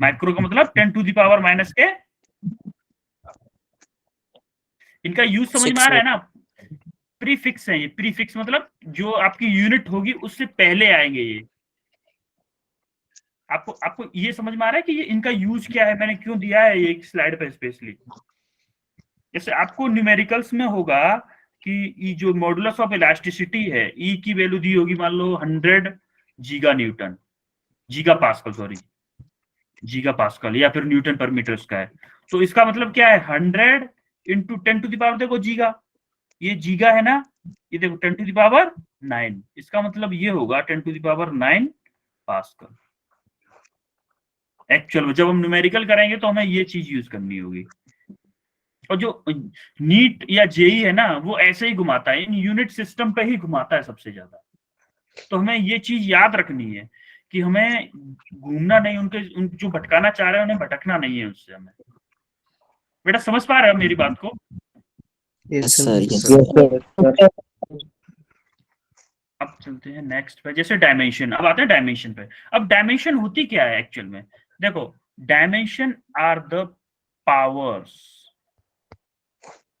माइक्रो का मतलब 10 टू द पावर माइनस के। इनका यूज समझ में आ रहा है ना? प्रीफिक्स है ये, प्रीफिक्स मतलब जो आपकी यूनिट होगी उससे पहले आएंगे ये। आपको ये समझ में आ रहा है कि ये इनका यूज क्या है, मैंने क्यों दिया है ये स्लाइड पे स्पेशली। जैसे आपको न्यूमेरिकल्स में होगा कि ये जो मॉडुलस ऑफ इलास्टिसिटी है, ई की वैल्यू दी होगी मान लो 100 गीगा पास्कल या फिर न्यूटन पर मीटर स्क्वायर। तो इसका मतलब क्या है, 100 इंटू 10 टू द पावर, देखो जीगा, ये जीगा है ना, ये देखो 10 टू द पावर 9, इसका मतलब ये होगा 10 to the power 9 pascal. Actual में जब हम न्यूमेरिकल करेंगे तो हमें ये चीज यूज करनी होगी। और जो नीट या जेई है ना, वो ऐसे ही घुमाता है, इन यूनिट सिस्टम पे ही घुमाता है सबसे ज्यादा। तो हमें ये चीज याद रखनी है कि हमें घूमना नहीं, उन जो भटकाना चाह रहे हैं उन्हें भटकना नहीं है उससे। हमें बेटा समझ पा रहे हो मेरी बात को? Yes, sir. Yes, sir. अब चलते हैं नेक्स्ट पे, जैसे डायमेंशन। अब आते हैं डायमेंशन पे। अब डायमेंशन होती क्या है एक्चुअल में? देखो, dimension are the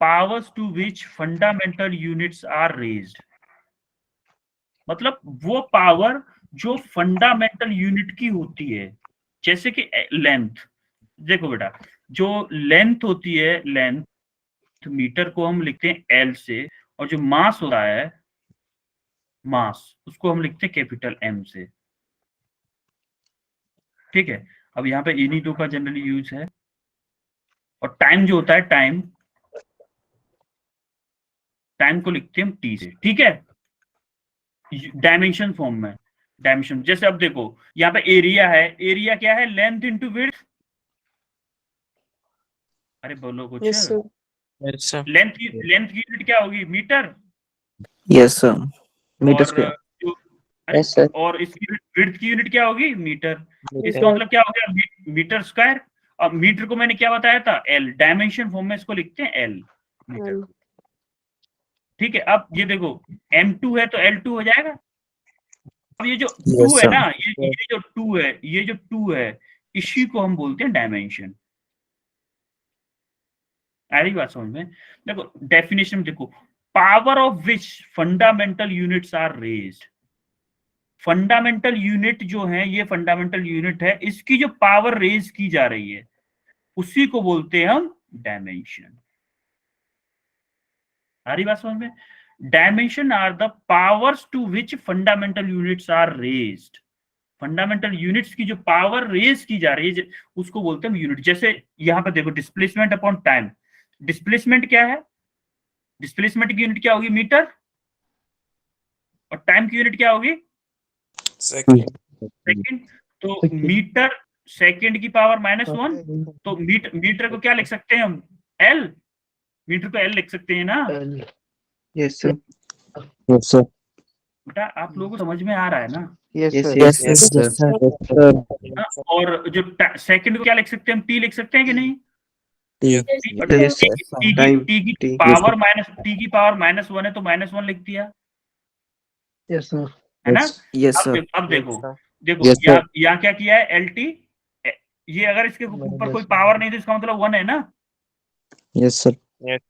powers to which fundamental units are raised. मतलब वो पावर जो फंडामेंटल यूनिट की होती है, जैसे कि लेंथ। देखो बेटा, जो लेंथ होती है, लेंथ मीटर को हम लिखते हैं एल से, और जो मास होता है, मास, उसको हम लिखते हैं कैपिटल एम से। ठीक है, अब यहाँ पे इन्हीं दो का जनरली यूज है। और टाइम जो होता है, टाइम को लिखते हैं हम टी से। ठीक है, डायमेंशन फॉर्म में। डायमेंशन जैसे अब देखो, यहाँ पे एरिया है, एरिया क्या है, लेंथ इंटू विड्थ। अरे बोलो कुछ। Yes, sir. लेंथ की यूनिट क्या होगी, मीटर। Yes, sir. Meter और square. अरे Yes, sir. और इसकी विड्थ की यूनिट क्या होगी, मीटर। इसका मतलब क्या हो गया, मीटर स्क्वायर। और मीटर को मैंने क्या बताया था, एल। डायमेंशन फॉर्म में इसको लिखते हैं एल, मीटर। ठीक है, अब ये देखो M2 है तो L2 हो जाएगा। अब ये जो 2 Yes, है sir. ना, ये जो 2 है, इसी को हम बोलते हैं डायमेंशन। आ रही बात समझ में? देखो डेफिनेशन में देखो, power of which fundamental units are raised. Fundamental unit जो है, ये फंडामेंटल यूनिट है, इसकी जो पावर रेज की जा रही है उसी को बोलते हैं हम डायमेंशन। आ रही बात समझ में? Dimension are the powers to which fundamental units are raised. Fundamental units की जो पावर रेज की जा रही है उसको बोलते हैं यूनिट। जैसे यहां पर देखो, डिस्प्लेसमेंट अपॉन टाइम। डिस्प्लेसमेंट क्या है, डिस्प्लेसमेंट की यूनिट क्या होगी, मीटर। और टाइम की यूनिट क्या होगी, सेकंड। तो मीटर सेकंड की पावर -1। तो मीटर को क्या लिख सकते हैं हम, एल। मीटर को एल लिख सकते हैं ना। Yes, sir. Yes, sir. बेटा आप लोगों को समझ में आ रहा है ना? Yes, sir. Yes, yes, sir. Yes, sir. और जो सेकंड को क्या लिख सकते हैं हम, टी लिख सकते हैं कि नहीं? Yes, Yes, sir. Time. T की T. पावर -1 है तो -1 लिख दिया, Yes, sir. है ना? yes, sir. अब देखो Yes, sir. यहाँ क्या किया है, LT। ये अगर इसके ऊपर कोई पावर नहीं तो इसका मतलब 1 है ना। Yes, sir.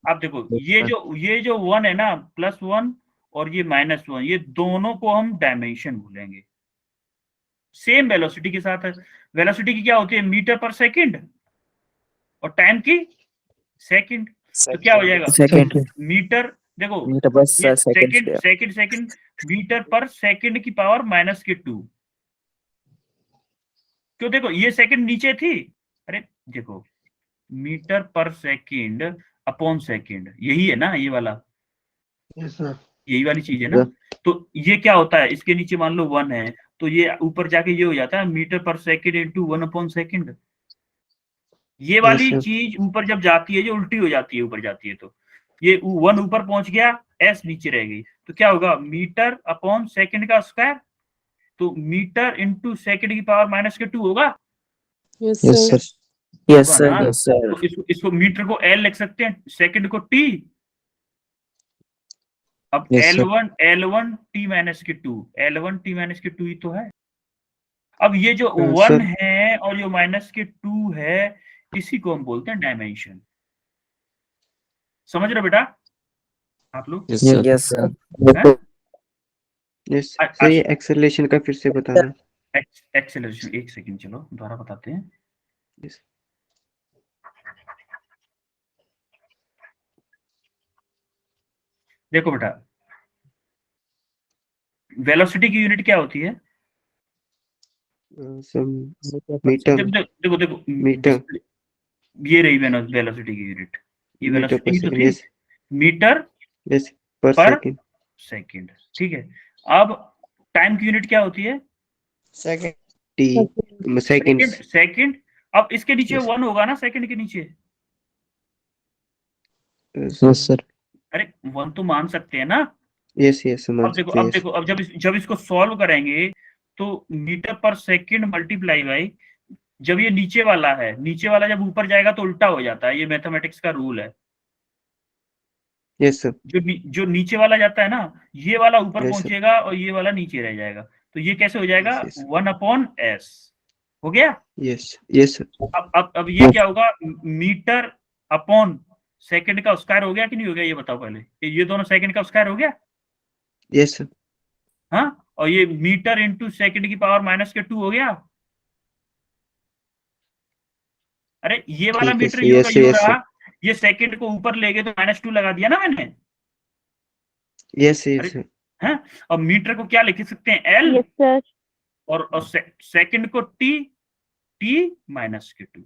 अब देखो ये जो 1 है ना, +1 और ये -1, ये दोनों को हम डायमेंशन बोलेंगे। सेम वेलोसिटी के साथ है। वेलोसिटी की क्या होती है, मीटर पर सेकंड, और टाइम की सेकंड। तो क्या हो जाएगा, Second. मीटर। देखो Meter per second square. Second metre पर सेकंड की पावर -2। क्यों, देखो ये सेकंड नीचे थी, अरे देखो मीटर पर सेकंड अपॉन सेकंड, यही है ना ये वाला, यस सर। यही वाली चीज है ना। तो ये क्या होता है, इसके नीचे मान लो 1 है, तो ये ऊपर जाके ये हो जाता है मीटर पर सेकंड इंटू 1/सेकंड। ये वाली sir. चीज ऊपर जब जाती है, ये उल्टी हो जाती है, ऊपर जाती है, तो ये 1 ऊपर पहुंच गया, s नीचे रह गई, तो क्या होगा, मीटर अपॉन सेकंड का स्क्वायर, तो मीटर इंटू सेकंड की पावर -2 होगा। Yes, Yes, sir. sir. Yes, होगा sir. ना? Yes, sir. तो इसको मीटर को l लिख सकते हैं, सेकंड को t। अब Yes, sir. L1 t -2, L1 t -2 ही तो है। अब ये जो हाँ, 1 sir. है और जो -2 है, इसी को हम बोलते हैं डायमेंशन। समझ रहे हो बेटा आप लोग? Yes, sir. Yes, sir. हैं? यस सर, ये एक्सेलरेशन का फिर से बताना। एक्सेलरेशन, एक सेकंड, चलो दोबारा बताते हैं। Yes. देखो बेटा, वेलोसिटी की यूनिट क्या होती है? मीटर देखो देखो मीटर ये रही वेलोसिटी की यूनिट, ये मीटर पर वेलोसिटी तो सेकंड। थी, यस मीटर यस पर पर सेकंड। सेकंड, ठीक है। अब टाइम की यूनिट क्या होती है? Second. T second seconds. Second. अब इसके नीचे Yes. 1 होगा ना, सेकंड के नीचे, Yes, sir. अरे 1 तो मान सकते हैं ना। यस यस मान अब देखो सकते अब हैं। देखो अब जब इसको सॉल्व करेंगे, तो मीटर पर सेकंड मल्टीप्लाई बाई, जब ये नीचे वाला है, नीचे वाला जब ऊपर जाएगा तो उल्टा हो जाता है, ये मैथमेटिक्स का रूल है। Yes sir. जो नीचे वाला जाता है ना, ये वाला ऊपर Yes, sir. पहुंचेगा और ये वाला नीचे रह जाएगा, तो ये कैसे हो जाएगा, Yes, yes. 1/s हो गया। Yes yes sir. अब ये क्या होगा, मीटर अपॉन सेकंड का स्क्वायर हो गया कि नहीं हो गया, ये बताओ पहले, ये दोनों सेकंड का स्क्वायर हो गया। Yes sir. हाँ, और ये मीटर इंटू सेकंड की पावर -2 हो गया। अरे ये वाला ठीक है मीटर सर। यू का यस यू यस रहा, सर। ये सेकंड को ऊपर ले गए तो -2 लगा दिया ना मैंने, यस अरे यस सर। हैं। और मीटर को क्या लिख सकते हैं, एल, यस सर। और सेकंड को टी, -2।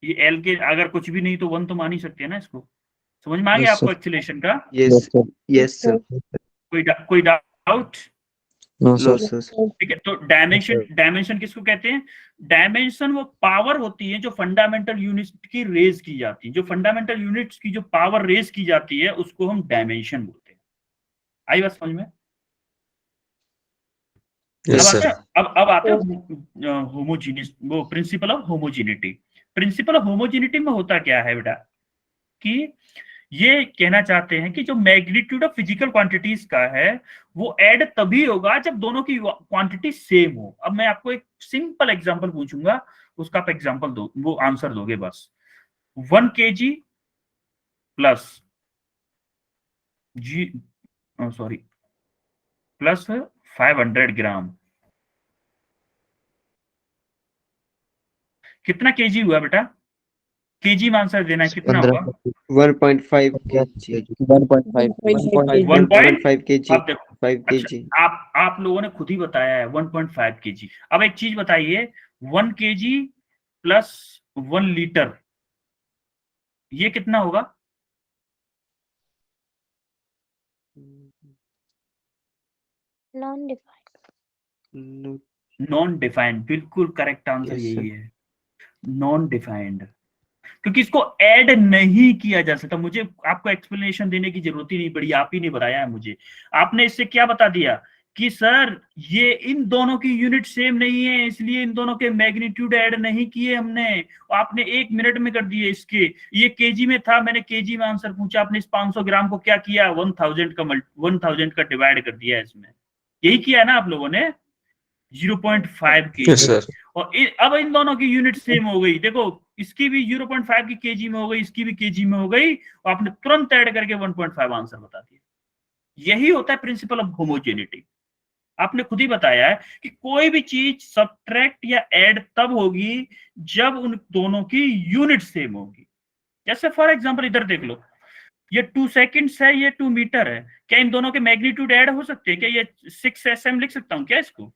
ये एल के अगर कुछ भी नहीं तो 1 तो मान ही सकते हैं ना इसको। समझ में आ गया Yes, आपको sir. एक्सीलरेशन का? Yes Yes, sir. Yes sir. कोई doubt? No, no sir. Sir. ठीक है, तो डायमेंशन किसको कहते हैं? डायमेंशन वो पावर होती है जो फंडामेंटल यूनिट की रेज की जाती है, जो फंडामेंटल यूनिट्स की जो पावर रेज की जाती है उसको हम डायमेंशन बोलते हैं। आई बात समझ में? Yes, sir. अब आते हैं होमोजीनियस, वो principle of homogeneity. Principle of homogeneity में होता क्या है बेटा, कि ये कहना चाहते हैं कि जो मैग्नीट्यूड ऑफ फिजिकल क्वांटिटीज का है, वो ऐड तभी होगा जब दोनों की क्वांटिटी सेम हो। अब मैं आपको एक सिंपल एग्जांपल पूछूंगा, उसका आप एग्जांपल दो, वो आंसर दोगे बस। 1 kg प्लस जी सॉरी प्लस 500 ग्राम, कितना केजी हुआ बेटा? केजी में आंसर देना है, कितना हुआ? 1.5 kg। 1.5. 1.5 kg। आप देखो, 5 अच्छा, kg। आप लोगों ने खुद ही बताया है 1.5 kg। अब एक चीज बताइए, 1 kg प्लस 1 लीटर, ये कितना होगा? Non defined. नॉन डिफाइंड, बिल्कुल करेक्ट आंसर Yes, यही sir. है, नॉन डिफाइंड, क्योंकि इसको ऐड नहीं किया जा सकता। मुझे आपको एक्सप्लेनेशन देने की जरूरत ही नहीं पड़ी, आप ही ने बताया है मुझे। आपने इससे क्या बता दिया कि सर ये इन दोनों की यूनिट सेम नहीं है, इसलिए इन दोनों के मैग्नीट्यूड ऐड नहीं किए हमने। आपने 1 मिनट में कर दिए इसके, ये केजी में था, मैंने केजी में आंसर पूछा, आपने इस 500 ग्राम को क्या किया, 1000 का डिवाइड कर दिया इसमें। यही किया है ना आप लोगों ने, 0.5 Yes, केजी। sir. और अब इन दोनों की यूनिट सेम हो गई, देखो इसकी भी 0.5 की केजी में हो गई, इसकी भी केजी में हो गई, और आपने तुरंत ऐड करके 1.5 आंसर बता दिया। यही होता है प्रिंसिपल ऑफ होमोजेनिटी। आपने खुद ही बताया है कि कोई भी चीज सब्ट्रैक्ट या ऐड तब होगी जब उन दोनों की यूनिट सेम होगी। जैसे फॉर एग्जांपल इधर देख लो, ये 2 सेकंड्स है, ये 2 मीटर है, क्या इन दोनों के मैग्नीट्यूड ऐड हो सकते हैं क्या? ये 6 sm लिख सकता हूं क्या इसको?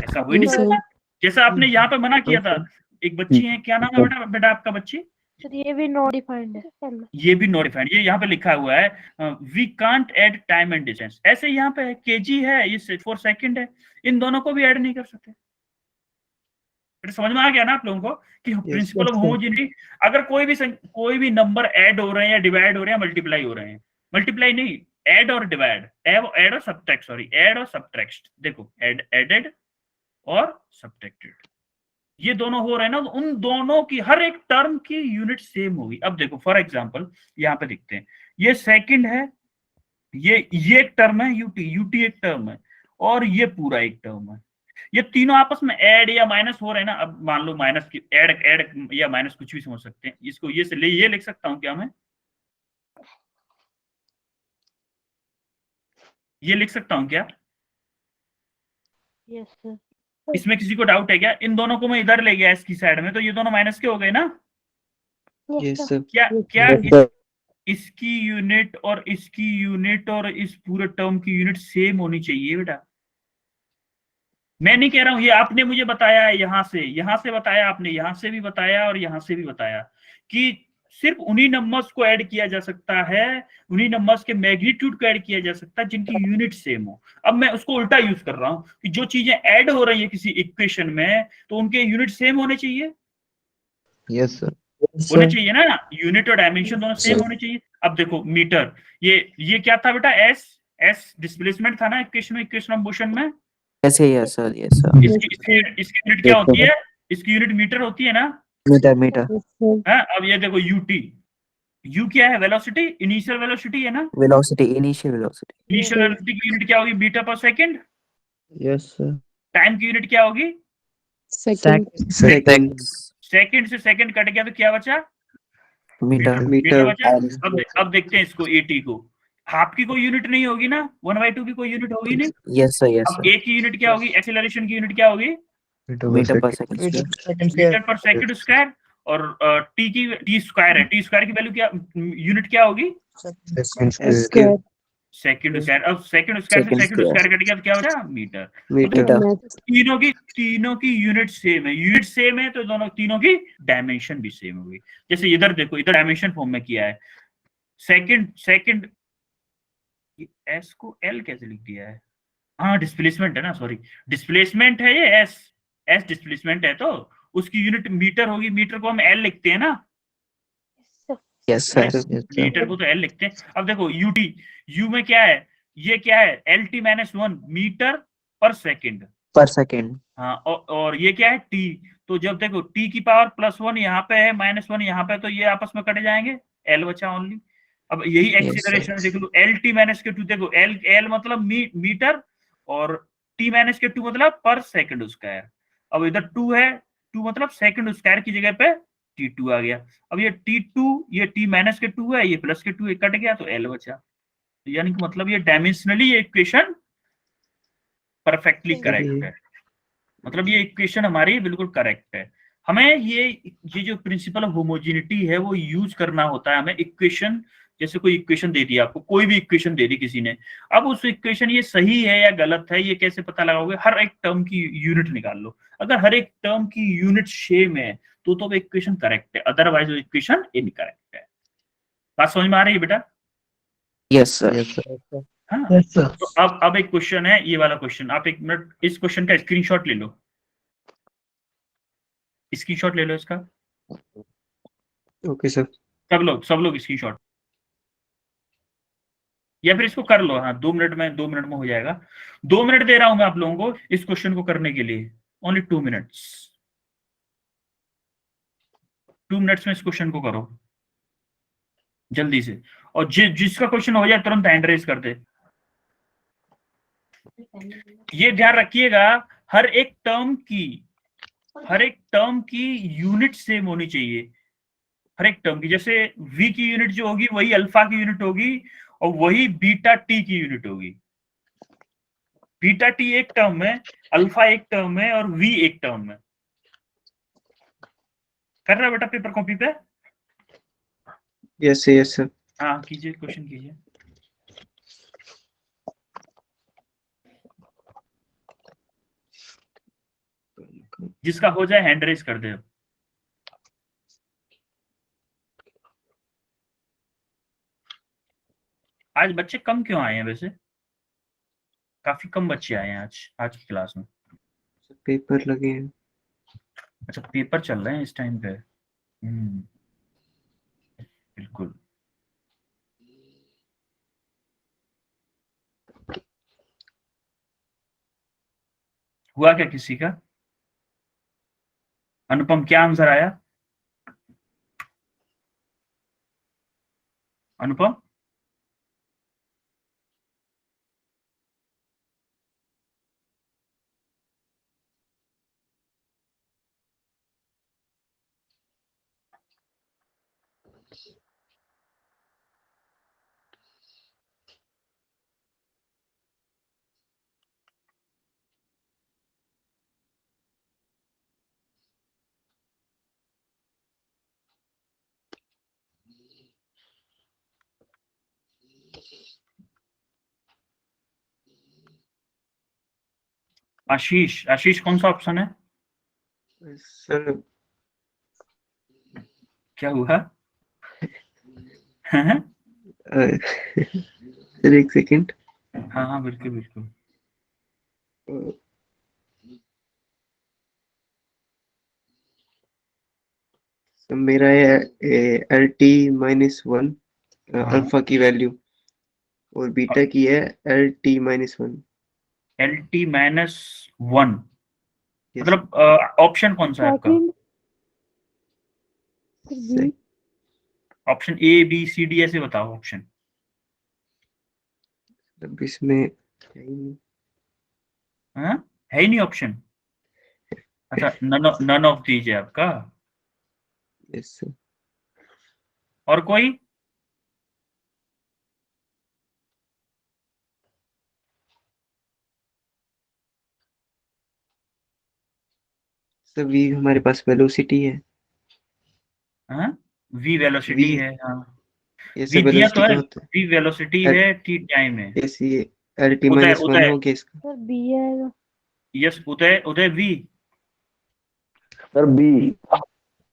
ऐसा हो ही नहीं Yes, सकता। sir. जैसा आपने यहाँ पे मना किया था, एक बच्ची है, क्या नाम है बेटा बेटा आपका बच्ची? सर ये भी नॉट डिफाइंड है। ये भी नॉट डिफाइंड, ये यहाँ पे लिखा हुआ है we can't add time and distance. ऐसे यहाँ पे है केजी है, ये फॉर सेकंड है, इन दोनों को भी ऐड नहीं कर सकते। फिर समझ में आ गया ना आप लोगों को कि प्रिंसिपल ऑफ होमोजेनिटी, अगर कोई भी नंबर ऐड हो रहे हैं या डिवाइड हो रहे हैं, मल्टीप्लाई हो रहे हैं, मल्टीप्लाई नहीं, ऐड और डिवाइड, ऐड और सब्ट्रैक्ट, सॉरी ऐड और सब्ट्रैक्ट, देखो एडेड और सब्ट्रैक्टेड, ये दोनों हो रहे हैं ना, तो उन दोनों की हर एक टर्म की यूनिट सेम होगी। अब देखो फॉर एग्जांपल यहाँ पे देखते हैं, ये सेकंड है, ये एक टर्म है, यूटी यूटी एक टर्म है, और ये पूरा एक टर्म है। ये तीनों आपस में ऐड या माइनस हो रहे हैं ना। अब मान लो माइनस की ऐड या माइनस कुछ भी समझ सकते हैं इसको, ये लिख सकता हूं क्या मैं, ये लिख सकता हूं क्या? Yes sir. इसमें किसी को डाउट है क्या? इन दोनों को मैं इधर ले गया इसकी साइड में, तो ये दोनों माइनस के हो गए ना। Yes sir. क्या क्या Yes, इसकी यूनिट और इसकी यूनिट और इस पूरे टर्म की यूनिट सेम होनी चाहिए बेटा। मैं नहीं कह रहा हूं, ये आपने मुझे बताया है, यहां से बताया आपने, यहां से भी बताया और यहां से भी बताया कि सिर्फ उन्हीं नंबर्स को ऐड किया जा सकता है, उन्हीं नंबर्स के मैग्नीट्यूड को ऐड किया जा सकता है जिनकी यूनिट सेम हो। अब मैं उसको उल्टा यूज कर रहा हूं कि जो चीजें ऐड हो रही है किसी इक्वेशन में, तो उनके यूनिट सेम होने चाहिए, yes, sir. होने चाहिए ना, यूनिट और डायमेंशन दोनों सेम होने चाहिए। अब देखो मीटर, ये क्या था बेटा, एस डिस्प्लेसमेंट था ना इक्वेशन ऑफ मोशन में। Yes, yes, sir. Yes, sir. इसकी यूनिट क्या होती है? इसकी यूनिट मीटर होती है ना। Meter. Yes, sir. हाँ, अब ये देखो यूटी, यू क्या है? वेलोसिटी, इनिशियल वेलोसिटी है ना। Velocity, initial velocity. Initial velocity की यूनिट क्या होगी? मीटर पर सेकंड। Yes sir. टाइम की यूनिट क्या होगी? Second. सेकंड। सेकंड से सेकंड कट गया तो क्या बचा? Meter. मीटर बचा। And अब देखते हैं इसको, एटी को, हाफ की कोई यूनिट नहीं होगी ना, 1/2 की कोई यूनिट होगी नहीं। yes, sir. Yes, अब sir. ए की यूनिट क्या होगी? एक्सेलरेशन की यूनिट क्या होगी? Meter per second square. Metre पर सेकंड स्क्वायर। और टी स्क्वायर है, टी स्क्वायर की वैल्यू क्या, यूनिट क्या होगी? Square. Second square. अब सेकंड स्क्वायर से Second second square. Square cut गया तो क्या बचा? मीटर। मीटर। Next. तीनों की यूनिट सेम है, यूनिट सेम है तो दोनों तीनों की डायमेंशन भी सेम होगी। जैसे इधर देखो, इधर डायमेंशन फॉर्म में किया है, सेकंड एस को एल कैसे लिख दिया है? हाँ डिस्प्लेसमेंट है ना, सॉरी डिस्प्लेसमेंट है ये, एस डिस्प्लेसमेंट है, तो उसकी यूनिट मीटर होगी, मीटर को हम एल लिखते हैं ना, Yes, sir. Yes, sir. Metre को तो एल लिखते हैं। अब देखो यूटी, यू में क्या है, ये क्या है? एल टी -1 मीटर पर सेकंड। Per second. हाँ, और ये क्या है? टी। तो जब देखो टी की पावर +1 यहाँ पे है, -1 यहाँ पे, तो ये आपस में कट जाएंगे, एल बचा ओनली। अब यही एक्सीलरेशन देख लो, एल टी -2, देखो एल मतलब मीटर, और टी -2 मतलब पर सेकंड स्क्वायर। अब इधर 2 है, 2 मतलब सेकंड स्क्वायर की जगह पे T2 आ गया। अब ये T2, ये T -2 है, ये +2 है, कट गया तो L बचा। तो यानी कि मतलब ये डायमेंशनली ये इक्वेशन परफेक्टली करेक्ट है, मतलब ये इक्वेशन हमारी बिल्कुल करेक्ट है। हमें ये जो प्रिंसिपल ऑफ होमोजेनिटी है वो यूज करना होता है। हमें इक्वेशन, जैसे कोई इक्वेशन दे दी आपको, कोई भी इक्वेशन दे दी किसी ने, अब उस इक्वेशन ये सही है या गलत है ये कैसे पता लगाओगे? हर एक टर्म की यूनिट निकाल लो, अगर हर एक टर्म की यूनिट सेम है तो इक्वेशन करेक्ट है, अदरवाइज वो इक्वेशन इनकरेक्ट है। बात समझ में आ रही है बेटा? Yes, sir. Yes, sir. हाँ। तो अब एक क्वेश्चन है, ये वाला क्वेश्चन, आप 1 मिनट इस क्वेश्चन का स्क्रीनशॉट ले लो, स्क्रीनशॉट ले लो इसका, ओके सर। सब लोग स्क्रीनशॉट, या फिर इसको कर लो। हाँ 2 मिनट में हो जाएगा। 2 मिनट दे रहा हूं मैं आप लोगों को इस क्वेश्चन को करने के लिए, ओनली 2 मिनट्स। 2 मिनट्स में इस क्वेश्चन को करो जल्दी से, और जिसका क्वेश्चन हो जाए तुरंत हैंड रेज कर दे। ये ध्यान रखिएगा, हर एक टर्म की यूनिट सेम होनी चाहिए, हर एक टर्म की। जैसे v की यूनिट जो होगी वही अल्फा की यूनिट होगी, और वही बीटा टी की यूनिट होगी। बीटा टी एक टर्म में, अल्फा एक टर्म में, और v एक टर्म में। कर रहा है बेटा पेपर कॉपी पे? Yes sir. हाँ कीजिए, क्वेश्चन कीजिए। जिसका हो जाए हैंड रेज कर दे। आज बच्चे कम क्यों आए हैं वैसे? काफी कम बच्चे आए हैं आज की क्लास में। पेपर लगे हैं। अच्छा, पेपर चल रहे हैं इस टाइम पे। बिल्कुल। हुआ क्या किसी का? अनुपम, क्या आंसर आया? अनुपम, आशीष, आशीष कौन सा ऑप्शन है? सर क्या हुआ? सर एक सेकंड। हाँ हाँ, बिल्कुल बिल्कुल। मेरा है LT-1 हाँ। अल्फा की वैल्यू, और बीटा की है LT-1। LT-1 Yes. मतलब ऑप्शन कौन सा है आपका? Second B option A B C D ऐसे बताओ ऑप्शन। अब इसमें है ही नहीं। हाँ, है ही नहीं ऑप्शन। अच्छा, नन ऑफ दीज है आपका। Yes, sir. और कोई? सर वी हमारे पास वेलोसिटी है। हाँ, वी वेलोसिटी V, है। हाँ, ये वी सर दिया वेलोसिटी तो है। क्या होता वी वेलोसिटी है? है, टी टाइम है। यस, ये LT-1 उदय हो गया इसका। सर बी आएगा। Yes, Uday, Uday V. Sir B.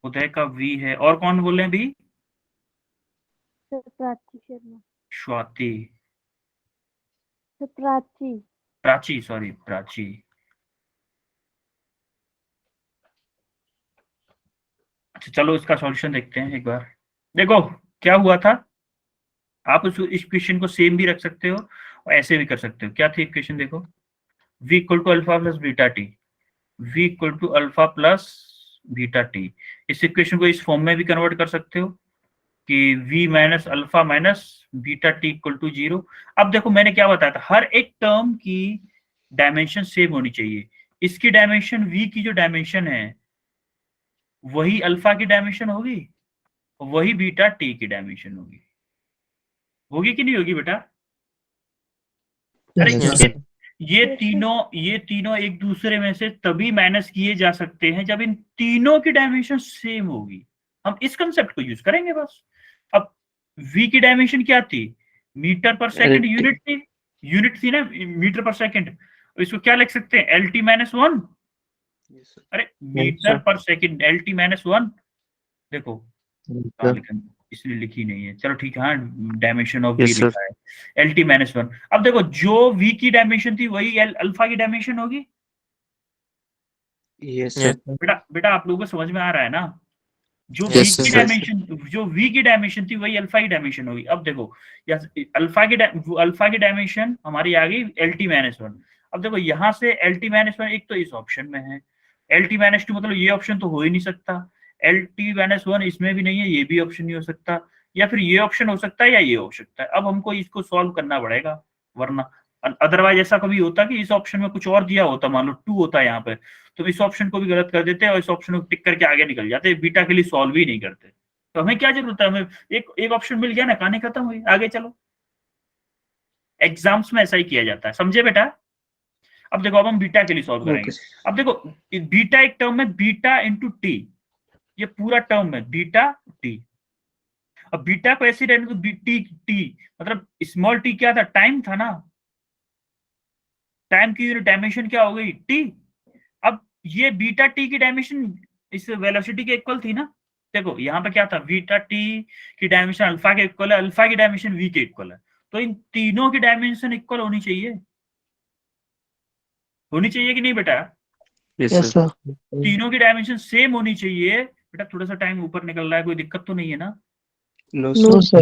Uday का वी है। और कौन बोले B? Sir Prachi Sharma. Swati, sir Prachi. Prachi, sorry Prachi. अच्छा चलो, इसका सॉल्यूशन देखते हैं एक बार। देखो क्या हुआ था। आप इस क्वेश्चन को सेम भी रख सकते हो और ऐसे भी कर सकते हो। क्या थी इक्वेशन देखो, v equal to alpha plus beta T. v equal to alpha plus beta T. इस इक्वेशन को इस फॉर्म में भी कन्वर्ट कर सकते हो कि v minus alpha minus beta T equal to 0। अब देखो मैंने क्या बताया था, हर एक टर्म की डायमेंशन सेम होनी चाहिए। इसकी डायमेंशन v की जो डायमेंशन है वही अल्फा की डायमेंशन होगी, वही बीटा टी की डायमेंशन होगी। होगी कि नहीं होगी बेटा? अरे Yes, Yes, sir. sir. ये तीनों एक दूसरे में से तभी माइनस किए जा सकते हैं जब इन तीनों की डायमेंशन सेम होगी। हम इस कंसेप्ट को यूज करेंगे बस। अब v की डायमेंशन क्या थी? मीटर पर सेकंड LT, यूनिट थी ना, मीटर पर सेकंड। इसको क्या लिख सकते हैं? LT-1। yes, sir. अरे Yes, मीटर sir. पर सेकंड LT-1। देखो कहाँ Sir. लिखा है? इसलिए लिखी नहीं है, चलो ठीक है। हाँ, dimension of v Yes, sir. लिखा है LT-1। अब देखो जो v की डायमेंशन थी वही अल्फा की डायमेंशन होगी। Yes, Yes, sir. sir. बेटा आप लोगों को समझ में आ रहा है ना? जो v Yes, की sir. डायमेंशन जो v की डायमेंशन थी वही अल्फा की डायमेंशन होगी। अब देखो अल्फा की डायमेंशन हमारी आ गई LT-1। अब देखो यहाँ से LT-1 एक तो इस ऑप्शन में है, LT-2 मतलब ये ऑप्शन तो हो ही नहीं सकता, LT-1 इसमें भी नहीं है, ये भी ऑप्शन नहीं हो सकता, या फिर ये ऑप्शन हो सकता है या ये हो सकता है। अब हमको इसको सॉल्व करना पड़ेगा, वरना अदरवाइज ऐसा कभी होता कि इस ऑप्शन में कुछ और दिया होता, मान लो 2 होता है यहाँ पे, तो इस ऑप्शन को भी गलत कर देते हैं और इस ऑप्शन को टिक करके आगे निकल जाते, बीटा के लिए सॉल्व ही नहीं करते। तो हमें क्या जरूरत है, हमें एक ऑप्शन मिल गया ना, कहानी खत्म हुई, आगे चलो। एग्जाम्स में ऐसा ही किया जाता है, समझे बेटा? अब देखो, अब हम बीटा के लिए सॉल्व करेंगे। Okay, sir. अब देखो बीटा एक टर्म है, बीटा इंटू टी, ये पूरा टर्म है बीटा टी। अब बीटा को ऐसे रहने दो, टी टी मतलब स्मॉल टी क्या था? टाइम था ना। टाइम की यूनिट डायमेंशन क्या हो गई? टी। अब ये बीटा टी की डायमेंशन इस वेलोसिटी के इक्वल थी ना। देखो यहाँ पे क्या था, बीटा टी की डायमेंशन अल्फा के इक्वल है, अल्फा की डायमेंशन वी के इक्वल है, तो इन तीनों की डायमेंशन इक्वल होनी चाहिए कि नहीं बेटा? Yes, sir. तीनों की डायमेंशन सेम होनी चाहिए। बेटा थोड़ा सा टाइम ऊपर निकल रहा है, कोई दिक्कत तो नहीं है ना? No No, sir.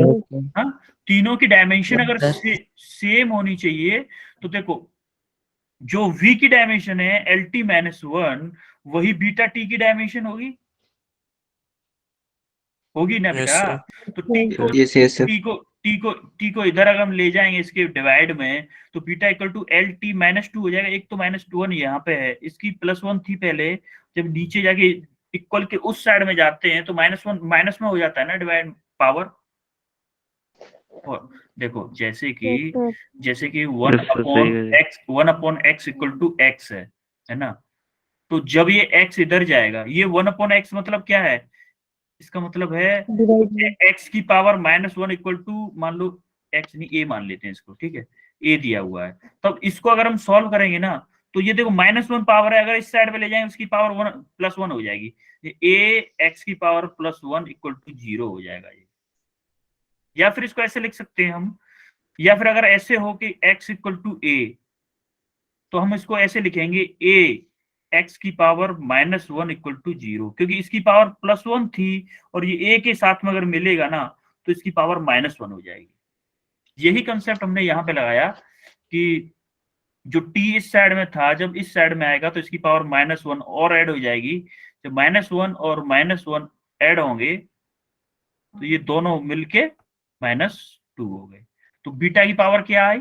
हाँ, तीनों की डायमेंशन अगर Sir. सेम होनी चाहिए तो देखो जो v की डायमेंशन है LT माइनस 1 वही बीटा टी की डायमेंशन होगी ना बेटा? तो यस यस सर। टी को इधर अगर हम ले जाएंगे इसके डिवाइड में तो beta equal to LT minus 2 हो जाएगा। एक तो माइनस 1 यहाँ पे है, इसकी प्लस 1 थी पहले, जब नीचे जाके इक्वल के उस साइड में जाते हैं तो माइनस 1 माइनस में हो जाता है ना डिवाइड पावर। और देखो जैसे कि 1 upon X equal to X है ना, तो जब ये x इधर जाएगा, ये 1 अपॉन एक्स मतलब क्या है, इसका मतलब है Divide. x की पावर माइनस 1 इक्वल टू, मान लो x नहीं a मान लेते हैं इसको, ठीक है, a दिया हुआ है। तब इसको अगर हम सॉल्व करेंगे ना तो ये देखो -1 पावर है, अगर इस साइड पे ले जाएंगे उसकी पावर 1 प्लस 1 हो जाएगी, a x की पावर प्लस 1 इक्वल टू 0 हो जाएगा ये। या फिर इसको ऐसे लिख सकते हैं हम, या फिर अगर ऐसे हो कि x इक्वल टू a तो हम इसको ऐसे लिखेंगे a x की पावर -1 इक्वल टू 0, क्योंकि इसकी पावर प्लस 1 थी और ये a के साथ में अगर मिलेगा ना तो इसकी पावर -1 हो जाएगी। यही कंसेप्ट हमने यहाँ पे लगाया कि जो t इस साइड में था जब इस साइड में आएगा तो इसकी पावर -1 और ऐड हो जाएगी। जब -1 और -1 ऐड होंगे तो ये दोनों मिलके -2 हो गए। तो बीटा की पावर क्या आई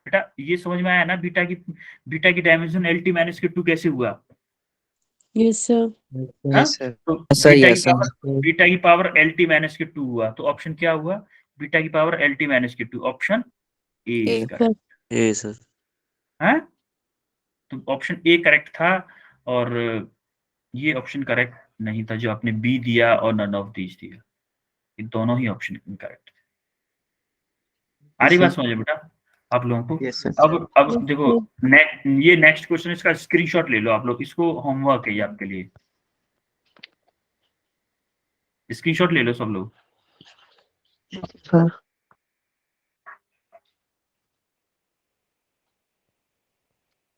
बेटा, ये समझ में आया ना? बीटा की डायमेंशन LT माइनस के 2 कैसे हुआ? Yes, sir. हाँ? Yes sir. तो sir, yes, sir. बीटा की पावर LT माइनस के 2 हुआ, तो ऑप्शन क्या हुआ? बीटा की पावर LT माइनस के 2, option A is correct. Yes, sir. हाँ, तो ऑप्शन ए करेक्ट था और ये ऑप्शन करेक्ट नहीं था जो आपने बी दिया और नन ऑफ दीज दिया, ये दोनों ही ऑप्शन इनकरेक्ट। आ रही बात समझे बेटा आप लोगों को? Yes sir. अब देखो ये नेक्स्ट क्वेश्चन, इसका स्क्रीनशॉट ले लो आप लोग, इसको होमवर्क है ये आपके लिए, स्क्रीनशॉट ले लो सब लोग। Sir.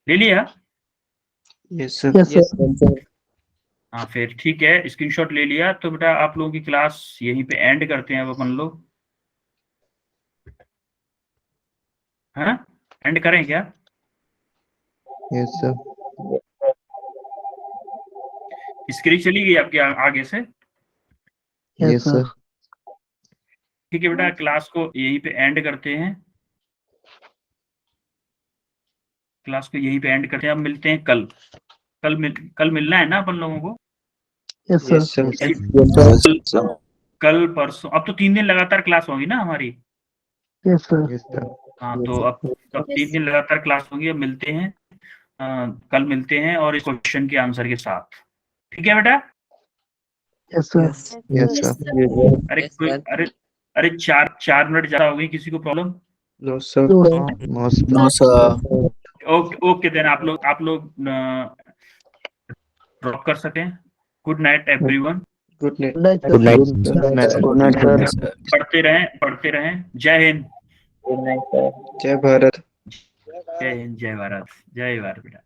ले लिया? Yes sir. Yes, sir. हाँ फिर ठीक है, स्क्रीनशॉट ले लिया तो बेटा आप लोगों की क्लास यहीं पे एंड करते हैं अब अपन लोग। हाँ, एंड करें क्या? Yes sir. स्क्रीन चली गई आपके आगे से? Yes sir. ठीक है बेटा, क्लास को यहीं पे एंड करते हैं, क्लास को यहीं पे एंड करते हैं। अब मिलते हैं कल मिलना है ना अपन लोगों को? Yes, sir. Yes sir. कल परसों, अब तो 3 दिन लगातार क्लास होगी ना हमारी। Yes, sir. Yes sir. हाँ तो अब 3 दिन लगातार क्लास होगी। अब मिलते हैं कल मिलते हैं और इस क्वेश्चन के आंसर के साथ, ठीक है बेटा? Yes, sir. Yes sir. अरे 4 मिनट ज्यादा हो गई, किसी को problem? No sir. No, sir. No sir. No, sir. Okay then आप लोग ड्रॉप कर सकें। Good night everyone. Good night. Good night, sir. Good night. Good night, sir. पढ़ते रहें। जय हिंद। जय भारत। जय हिंद, जय भारत बेटा।